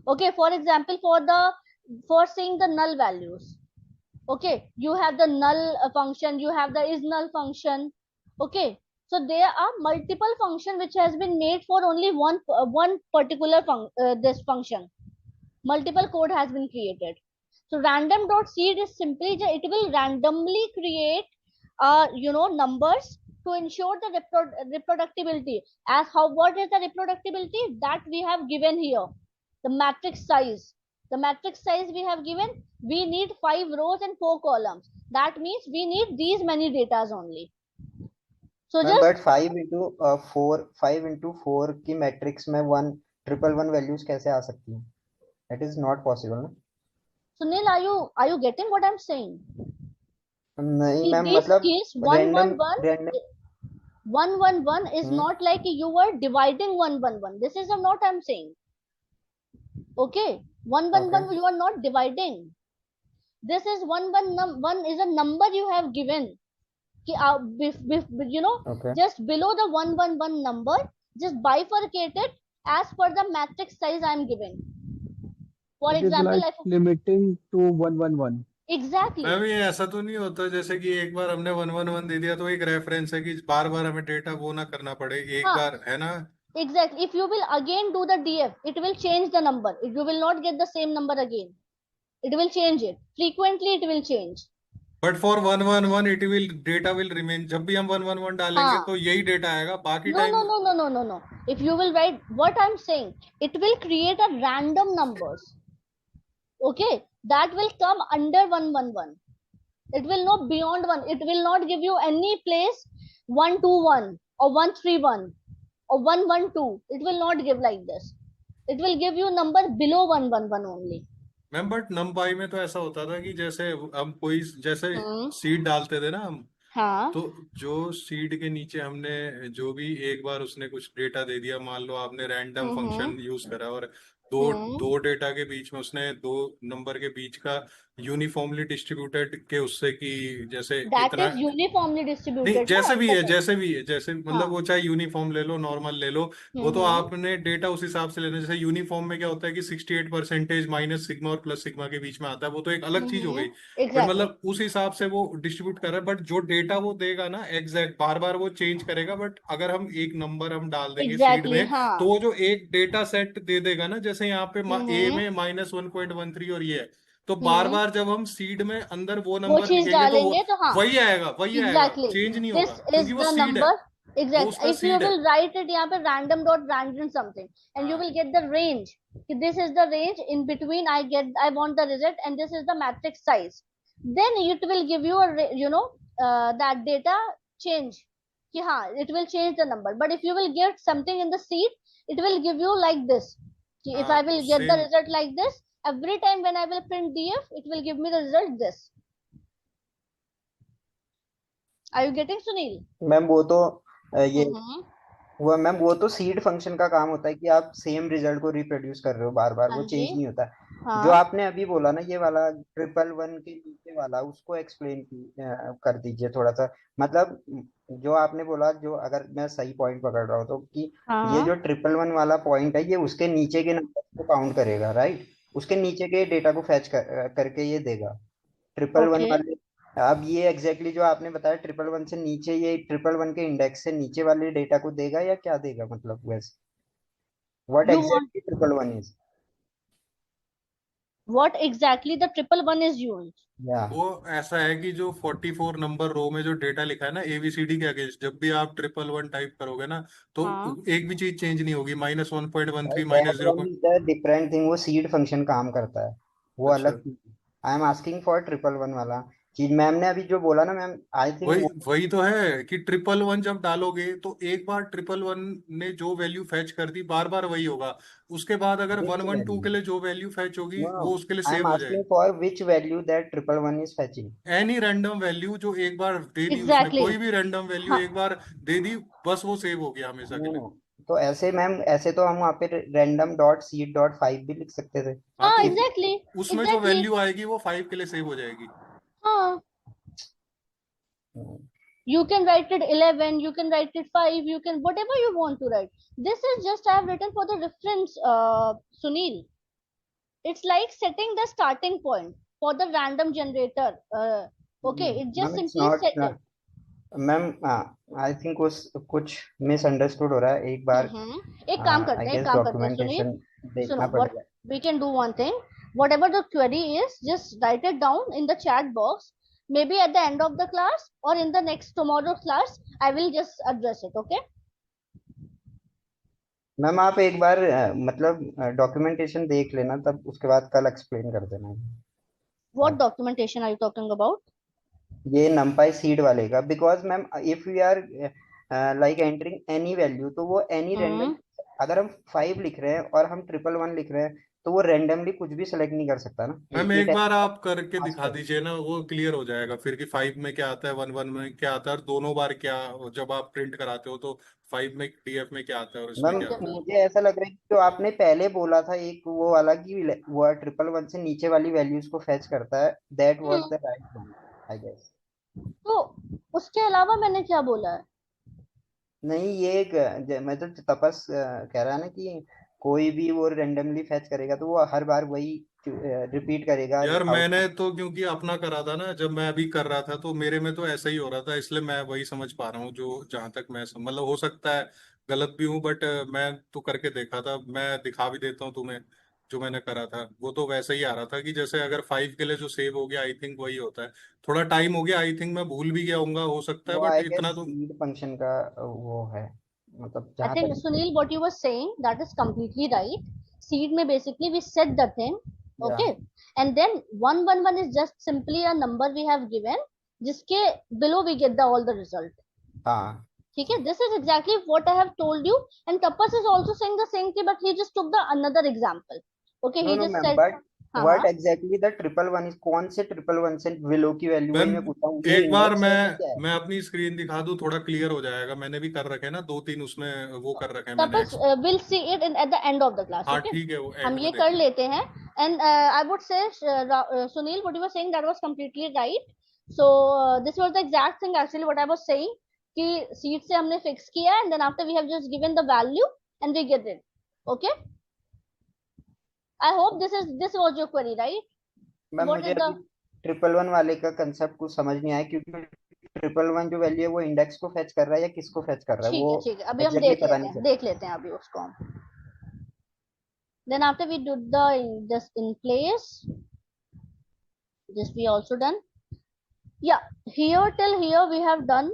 Okay, for example, for seeing the null values. Okay, you have the null function, you have the is null function. Okay, so there are multiple function which has been made for only one particular this function. Multiple code has been created. So random.seed is simply it will randomly create numbers to ensure the reproducibility. As how, what is the reproducibility that we have given here? The matrix size. The matrix size we have given, we need 5 rows and 4 columns. That means we need these many datas only. So ma'am just but 5 into 4 की matrix में 1 1 1 values कैसे आ सकती हैं? That is not possible ना? Sunil, are you getting what I'm saying? नहीं In ma'am, these मतलब case, random 111 is not like you were dividing 111. This is not I'm saying. Okay, 111 you are not dividing. This is 111 is a number you have given. Okay. Just below the 111 number, just bifurcate it as per the matrix size I am giving. For It is example, like limiting to 111. exactly. Ma'am ये ऐसा तो नहीं होता जैसे कि एक बार हमने 111 दे दिया तो एक रेफरेंस है कि बार बार हमें डेटा वो ना करना पड़े, एक हाँ. बार, है ना? Exactly. If you will again do the DF, it will change the number. You will not get the same number again. It will change it. Frequently, it will change. But for 111 it will data will remain, जब भी हम 111 डालेंगे हाँ. तो यही data आएगा, बाकी No, time no, no, no, no, no, no. If you will write what I'm saying, it will create a random numbers. Okay, that will come under 111. It will not beyond one. It will not give you any place 121 or 131 or 112. It will not give like this. It will give you number below 111 only. Ma'am but नमपाई में तो ऐसा होता था कि जैसे हम कोई जैसे सीड डालते थे ना हम, हाँ. तो जो सीड के नीचे हमने जो भी एक बार उसने कुछ डेटा दे दिया, मान लो आपने रैंडम फंक्शन यूज करा और दो डेटा के बीच में उसने 2 नंबर के बीच का यूनिफॉर्मली डिस्ट्रीब्यूटेड के उससे कि जैसे That इतना is uniformly नहीं, distributed. जैसे ना, भी ऐसा है कर. जैसे भी है, जैसे मतलब हाँ. वो चाहे यूनिफॉर्म ले लो नॉर्मल ले लो, वो तो आपने डेटा उस हिसाब से लेना। जैसे यूनिफॉर्म में क्या होता है कि 68% माइनस सिग्मा और प्लस सिग्मा के बीच में आता है, वो तो एक अलग चीज हो गई। But Exactly. मतलब उस हिसाब से वो डिस्ट्रीब्यूट कर रहा है, बट जो डेटा वो देगा ना एग्जैक्ट बार बार वो चेंज करेगा। बट अगर हम एक नंबर हम डाल देंगे सीड Exactly. में, हाँ. तो वो जो एक डेटा सेट दे देगा ना, जैसे यहाँ पे ए में -1.13 और ये है, तो बार बार जब हम सीड में अंदर वो वो नंबर चीज लिखेंगे तो डालेंगे तो हाँ. वही आएगा, वही आएगा, Exactly. चेंज नहीं This होगा is क्योंकि वो the सीड है, number. वो Exactly. उसका If you सीड है। will write it यहाँ पे random dot random something, and you हाँ, will get the range. This is the range in between. I want the result, and this is the matrix size. Then it will give you that data change. कि हाँ, it will change the number. But if you will get something in the seed, it will give you like this. कि if I हाँ, will get the same. result like this, every time when I will print DF, it will give me the result this. Are you getting, Sunil? Ma'am वो तो ये ma'am वो तो seed function का काम होता है कि आप सेम रिजल्ट को रिप्रोड्यूस कर रहे हो बार बार, वो चेंज नहीं होता। जो आपने अभी बोला ना ये वाला 111 के नीचे वाला, उसको एक्सप्लेन कर दीजिए थोड़ा सा। मतलब जो आपने बोला, जो अगर मैं सही पॉइंट पकड़ रहा हूँ तो, कि ये जो 111 वाला पॉइंट है ये उसके नीचे के नंबर को काउंट करेगा, राइट? उसके नीचे के डेटा को फैच करके ये देगा 111 वाले। अब ये एग्जैक्टली जो आपने बताया 111 से नीचे, ये 111 के इंडेक्स से नीचे वाले डेटा को देगा या क्या देगा? मतलब वैसे what exactly 111 is, what exactly the 111 is used. वो ऐसा है कि जो 44 नंबर रो में जो डेटा लिखा है ना ABCD के अगेंस्ट, जब भी आप 111 टाइप करोगे ना तो एक भी चीज चेंज नहीं होगी, -1.13 -0. डिफरेंट थिंग, वो सीड फंक्शन काम करता है, वो अच्छा, अलग चीज। आई एम आस्किंग फॉर 111 वाला चीज। मैम ने अभी जो बोला ना मैम, आई वही थिंक वही तो है कि 111 जब डालोगे तो एक बार 111 ने जो वैल्यू फैच कर दी बार बार वही होगा। उसके बाद अगर 112 के लिए जो वैल्यू फैच होगी वो उसके लिए आई एम सेव हो आस्किंग जाएगी। For which value that 111 is fetching. Any random value जो एक बार दे दी उसने, Exactly. कोई भी रैंडम वैल्यू हाँ. एक बार दे दी, बस वो सेव हो गया हमेशा के लिए। तो ऐसे मैम, ऐसे तो हम वहाँ पे random डॉट सीड डॉट 5 भी लिख सकते थे। हाँ, हाँ, तो exactly. उसमें जो वैल्यू आएगी वो 5 के लिए सेव हो जाएगी। हाँ. You can write it 11, you can write it 5, you can whatever you want to write. This is just I have written for the reference, Sunil. It's like setting the starting point for the random generator. Okay, it just Ma'am, it's simply not, set it. Ma'am I think उस कुछ misunderstood हो रहा है, एक बार एक काम करते आई हैं, एक गेस काम करते हैं सुनील, डॉक्यूमेंटेशन सुनो, देखना what पड़ेगा। we can do one thing, whatever the query is, just write it down in the chat box. Maybe at the end of the class or in the next tomorrow class, I will just address it. Okay? Ma'am आप एक बार मतलब documentation देख लेना, तब उसके बाद कल explain कर देना। What documentation are you talking about? ये numpy सीड वाले का, because ma'am if we are like entering any value, तो वो एनी रैंडम, अगर हम 5 लिख रहे हैं और हम 111 लिख रहे हैं, तो वो रैंडमली कुछ भी सेलेक्ट नहीं कर सकता ना। मैम ये एक बार टाइप आप करके दिखा दीजिए ना, वो क्लियर हो जाएगा फिर कि 5 में क्या आता है, 11 में क्या आता है, और दोनों बार क्या, जब आप प्रिंट कराते हो तो 5 में डीएफ में क्या आता है और इसमें मैम क्या आता है। मुझे ऐसा लग रहा है कि जो आपने पहले बोला था एक वो वाला कि वो 111 से नीचे वाली वैल्यूज को फेच करता है, that was the right one I guess. तो उसके अलावा मैंने क्या बोला है? नहीं ये एक मैं तो तपस कह रहा है ना कि कोई भी वो रेंडमली फेच करेगा तो वो हर बार वही रिपीट करेगा यार मैंने आउटपुट। तो क्योंकि अपना करा था ना, जब मैं अभी कर रहा था तो मेरे में तो ऐसा ही हो रहा था, इसलिए मैं वही समझ पा रहा हूँ जो, जहां तक मैं मतलब हो सकता है गलत भी हूँ, बट मैं तो करके देखा था, मैं दिखा भी देता हूँ तुम्हें। जो मैंने करा था वो तो वैसे ही आ रहा था कि जैसे अगर 5 के लिए जो सेव हो गया, आई थिंक वही होता है। थोड़ा टाइम हो गया, आई थिंक मैं भूल भी गया हूँगा, हो सकता है, वो बट आई गेस इतना तो। सीड फंक्शन का वो है, मतलब I जहां think तक। Sunil, what you were saying, that is completely right. Seed में basically we set the thing, या okay, and then 111 is just simply a number we have given, जिसके below we get the all the result. हाँ। ठीक है, this is exactly what I have told you, and Tapas is also saying the same thing, but he just took the another example. Okay, no he no just ma'am, said, but हाँ what हाँ, exactly the 111 is, कौन से 111 से below की value, वही ma'am मैं पूछा हूँ, ये एक बार इंडेक्स है कि क्या है। मैं अपनी स्क्रीन दिखा दूं, थोड़ा क्लियर हो जाएगा, मैंने भी कर रखे हैं ना 2-3 उसमें, वो कर रखे हैं मैंने। Tapas will see it in at the end of the class. हाँ Okay, ठीक है, वो हम एंड में ये देख कर लेंगे। लेते हैं, and I would say Sunil, what you were saying that was completely right. So this was the exact thing actually what I was saying, कि seed से हमने fix किया, and then after we have just given the value and we get it. Okay, I hope this was your query, right? Ma'am What मुझे is the, अभी 111 वाले का concept कुछ समझ नहीं आया, क्योंकि 111 जो वैल्यू है वो इंडेक्स को फेच कर रहा है या किसको फेच कर रहा है, वो ठीक है, अभी हम एग्जैक्टली पता नहीं चल। देख लेते हैं अभी उसको हम. Then after we do the this in place, this we also done. Yeah, here till here we have done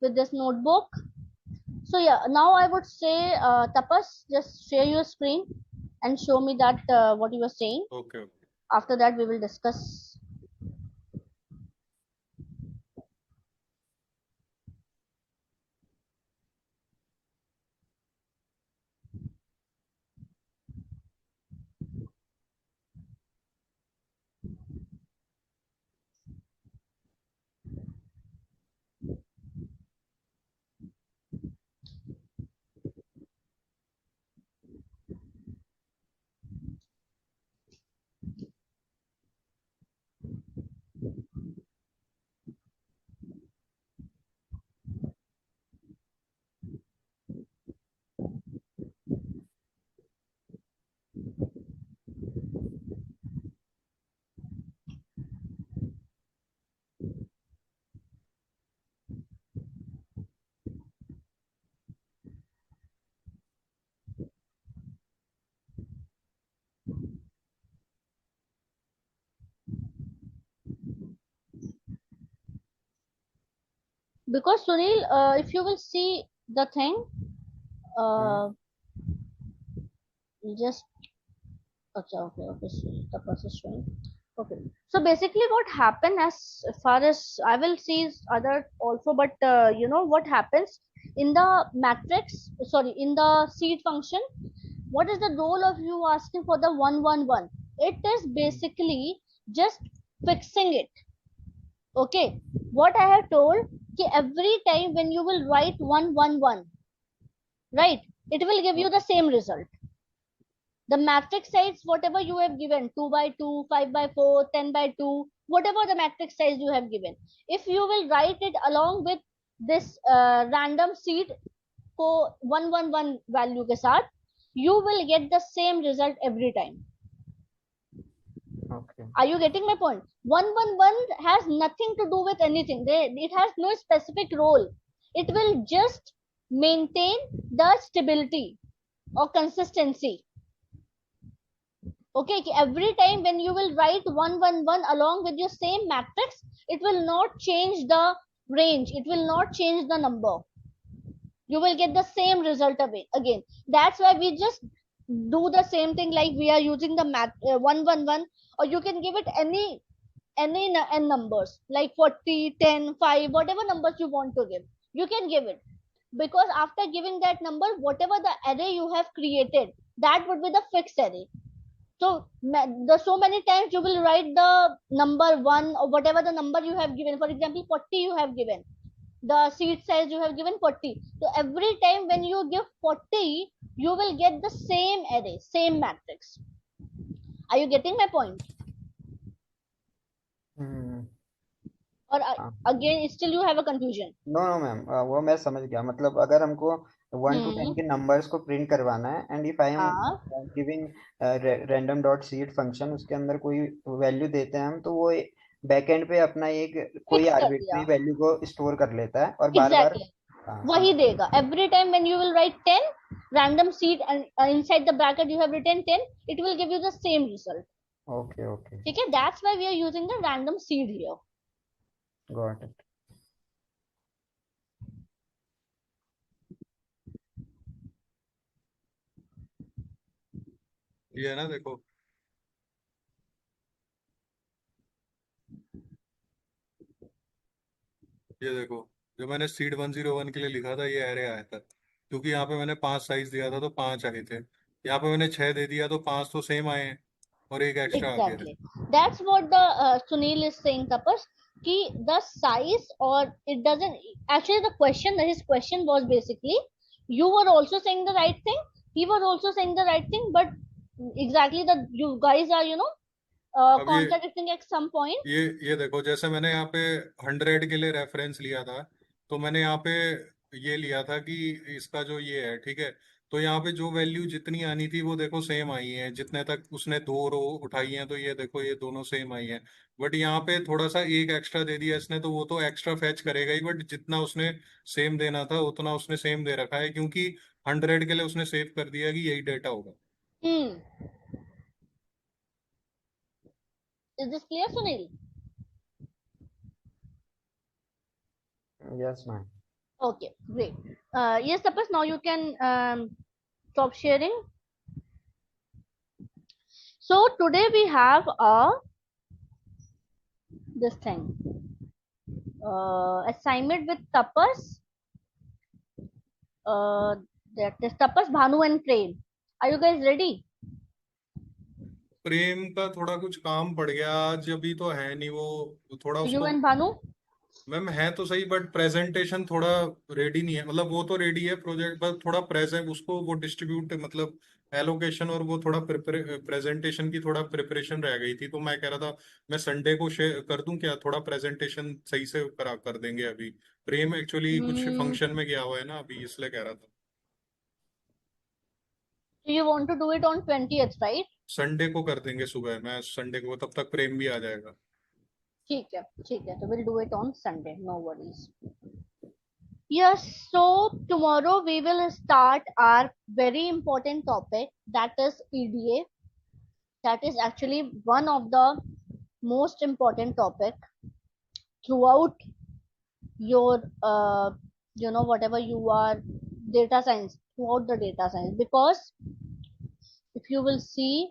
with this notebook. So yeah, now I would say Tapas, just share your screen and show me that what you were saying. Okay okay. After that we will discuss. Because Sunil, if you will see the thing, uh, just okay, okay, okay. So Tapas is showing. Okay. So basically, what happened as far as I will see is other also, but you know what happens in the matrix? Sorry, in the seed function. What is the role of you asking for the 111? It is basically just fixing it. Okay. What I have told, कि every time when you will write 111, right, it will give you the same result. The matrix size whatever you have given, 2 by 2, 5 by 4, 10 by 2, whatever the matrix size you have given, if you will write it along with this random seed को 111 value के साथ, you will get the same result every time. Okay. Are you getting my point? 111 has nothing to do with anything. It has no specific role. it will just maintain the stability or consistency. Okay, every time when you will write 111 along with your same matrix, it will not change the range, it will not change the number, you will get the same result again. That's why we just do the same thing, like we are using the 111, or you can give it any n numbers like 40, 10, 5, whatever numbers you want to give, you can give it, because after giving that number, whatever the array you have created, that would be the fixed array. So so many times you will write the number 1 or whatever the number you have given. For example, 40 you have given, the seed size you have given 40. So every time when you give 40, you will get the same array, same matrix. Are you getting my point? Or again still you have a confusion? No no ma'am, वो मैं समझ गया. मतलब अगर हमको 1 to 10 के numbers को print करवाना है, and if I am giving random dot seed function, उसके अंदर कोई वैल्यू देते हैं हम, तो वो बैकएंड पे अपना एक कोई आर्बिट्री वैल्यू को स्टोर कर लेता है और बार बार वही देगा. Every time when you will write 10 random seed and inside the bracket you have written 10, it will give you the same result. Okay, okay. Okay, that's why we are using the random seed here. Got it. ये है ना, देखो ये देखो, जो मैंने seed 101 के लिए लिखा था, ये एरे आया था, क्योंकि यहाँ पे मैंने 5 साइज दिया था तो 5 आए थे. यहाँ पे मैंने 6 दे दिया तो 5 तो सेम आए हैं और एक एक्स्ट्रा आ गया. Exactly. That's what the Sunil is saying, Tapas, ki the size, or it doesn't actually, the question, his question was basically, you were also saying the right thing, he was also saying the right thing, but exactly the you guys are contradicting at some point. ये देखो, जैसे मैंने यहाँ पे 100 के लिए reference लिया था, तो मैंने यहाँ पे ये लिया था कि इसका जो ये है, ठीक है, तो यहाँ पे जो वैल्यू जितनी आनी थी वो देखो सेम आई है, जितने तक उसने 2 रो उठाई हैं, तो ये देखो ये दोनों सेम आई हैं. बट यहाँ पे थोड़ा सा एक एक्स्ट्रा दे दिया इसने, तो वो तो एक्स्ट्रा फैच करेगा ही, बट जितना उसने सेम देना था उतना उसने सेम दे रखा है, क्योंकि 100 के लिए उसने सेव कर दिया कि यही डेटा होगा. Is this clear, Sunil? Yes, ma'am. Okay, great. Yes, Tapas, now you can stop sharing. So today we have this thing, assignment with Tapas. That is Tapas, Bhanu and Prem. Are you guys ready? प्रेम का थोड़ा कुछ काम पड़ गया आज, अभी तो है नहीं वो थोड़ा You उसको. and Bhanu? मैम है तो सही, बट प्रेजेंटेशन थोड़ा रेडी नहीं है. मतलब वो तो रेडी है प्रोजेक्ट, बस थोड़ा प्रेजेंट उसको वो डिस्ट्रीब्यूट, मतलब एलोकेशन, और वो थोड़ा प्रेजेंटेशन की थोड़ा प्रिपरेशन रह गई थी. तो मैं कह रहा था मैं संडे को शेयर कर दूं क्या, थोड़ा प्रेजेंटेशन सही से कर देंगे. अभी प्रेम एक्चुअली कुछ फंक्शन में गया हुआ है ना अभी, इसलिए कह रहा था. So you want to do it on 20th, right? Sunday को कर देंगे सुबह, मैं संडे को, तब तक प्रेम भी आ जाएगा. ठीक है, तो we'll do it on Sunday, no worries. Yes, so tomorrow we will start our very important topic, that is EDA. That is actually one of the most important topic throughout your whatever you are data science, throughout the data science, because if you will see,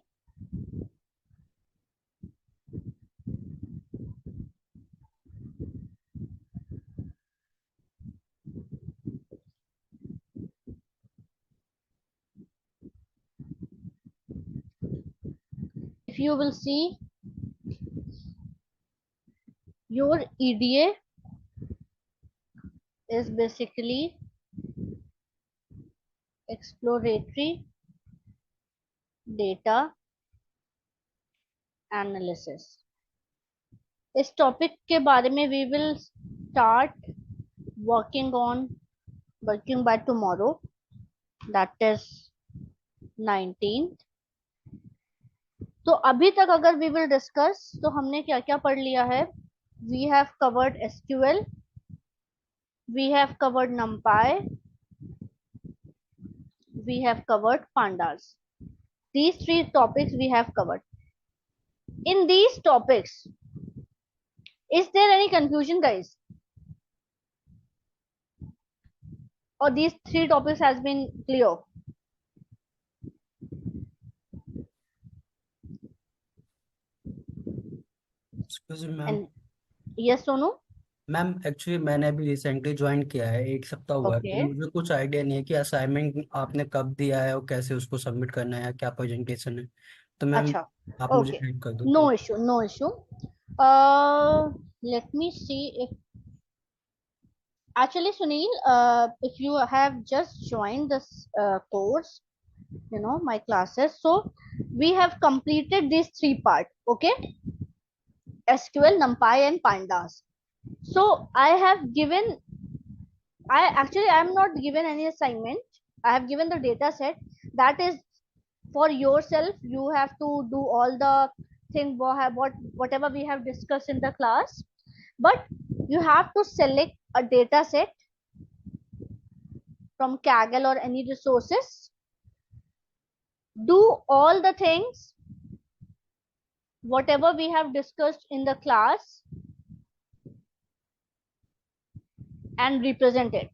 your EDA is basically exploratory data analysis. इस topic के बारे में we will start working by tomorrow, that is 19th. तो अभी तक अगर we will discuss, तो हमने क्या क्या पढ़ लिया है. We have covered SQL, we have covered NumPy, we have covered Pandas. These three topics we have covered. In these topics, is there any confusion, guys? Or these three topics has been clear? Excuse me, ma'am And yes or no? Ma'am actually मैंने अभी recently join किया है, 1 सप्ताह हुआ है, तो Okay. मुझे कुछ आइडिया नहीं है कि असाइनमेंट आपने कब दिया है और कैसे उसको सबमिट करना है, क्या प्रेजेंटेशन है। तो मैम अच्छा. आप मुझे Okay. हेल्प कर दो No तो। issue. No issue. Let me see if actually Sunil, if you have just joined this course, my classes, so we have completed these three parts. Okay, SQL, NumPy, and Pandas. So I'm not given any assignment. I have given the data set that is for yourself. You have to do all the thing whatever we have discussed in the class, but you have to select a data set from Kaggle or any resources, do all the things whatever we have discussed in the class, and represent it.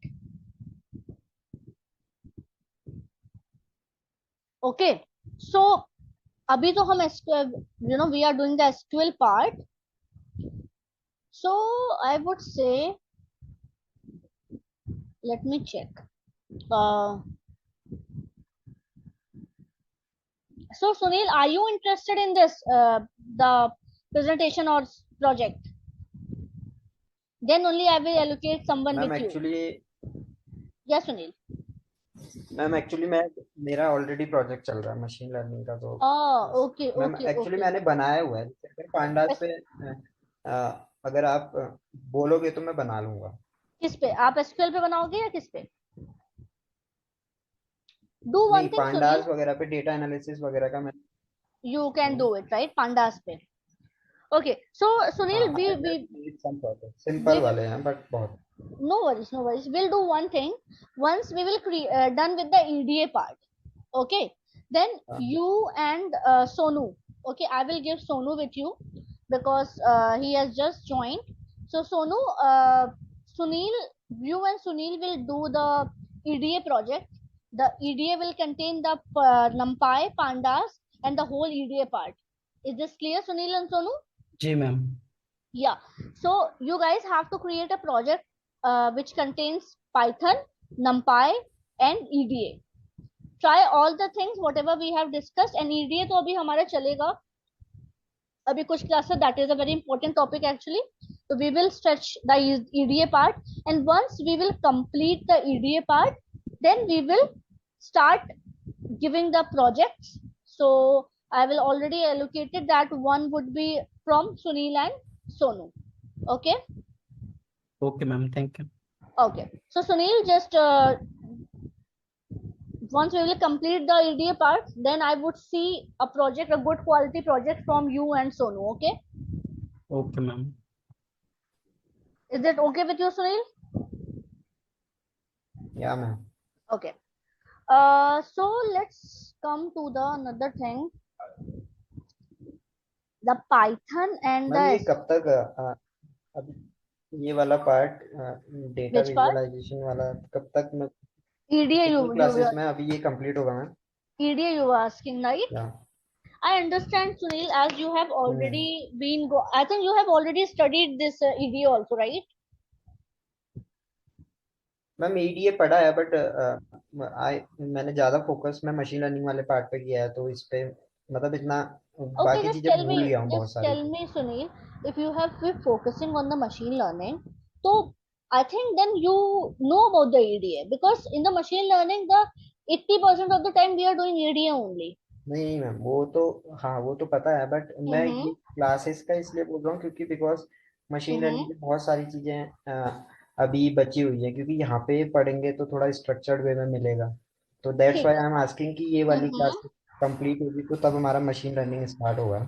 Okay, so abhi to hum SQL, we are doing the SQL part. So I would say, let me check. So Sunil, are you interested in this, the presentation or project? Then only I will allocate someone ma'am with you. Actually Yes, Sunil. Ma'am actually मेरा already project चल रहा है machine learning का, तो Okay, ma'am okay, actually okay. मैंने बनाया हुआ है। अगर पांडास पे अगर आप बोलोगे तो मैं बना लूंगा। किस पे आप SQL पे बनाओगे या किस पे? Do one नहीं, thing, Sunil. पांडास वगैरह पे डेटा एनालिसिस वगैरह का मैं You can do it, right? Pandas पे. Okay, so Sunil, सिंपल वाले हैं बट बहुत। no worries, no worries. We'll do one thing. Once we will done with the EDA part, okay? Then you and Sonu, okay? I will give Sonu with you because he has just joined. So Sonu, Sunil, you and Sunil will do the EDA project. The EDA will contain the NumPy, Pandas, and the whole EDA part. Is this clear, Sunil and Sonu? जी ma'am. Yeah. So you guys have to create a project which contains Python, NumPy, and EDA. Try all the things whatever we have discussed, and EDA तो अभी हमारा चलेगा अभी कुछ classes. That is a very important topic actually. So we will stretch the EDA part, and once we will complete the EDA part, then we will start giving the projects. So I will already allocated that one would be from Sunil and Sonu. Okay. Okay ma'am, thank you. Okay. So Sunil, just once we will complete the EDA part, then I would see a project, a good quality project from you and Sonu. Okay. Okay ma'am. Is it okay with you, Sunil? या ma'am. Okay. So let's come to the another thing. The Python and ma'am ये the कब तक अब ये वाला part data which part? Visualisation वाला कब तक मैं EDA कितनी क्लासेस में अभी ये कंप्लीट होगा ma'am? EDA you were asking, right? या I understand, Sunil, as you have already been I think you have already studied this EDA also, right? Ma'am EDA पढ़ा है बट मैंने ज्यादा फोकस मैं मशीन लर्निंग वाले part पे किया है, तो इस पे मतलब इतना Okay, बाकी just चीजें tell भूल me, गया हूँ बहुत just सारी। tell me, Sunil, if you have been focusing on the machine learning, so I think then you know about the EDA, because in the machine learning, the 80% of the time we are doing EDA only. नहीं ma'am वो तो हाँ वो तो पता है, but मैं ये क्लासेस का इसलिए बोल रहा हूँ क्योंकि बिकॉज मशीन लर्निंग में बहुत सारी चीजें अभी बची हुई है, क्योंकि यहाँ पे पढ़ेंगे तो थोड़ा स्ट्रक्चर्ड वे में मिलेगा, तो that's why I am asking कि ये वाली क्लास कंप्लीट होगी तो तब हमारा मशीन लर्निंग स्टार्ट होगा।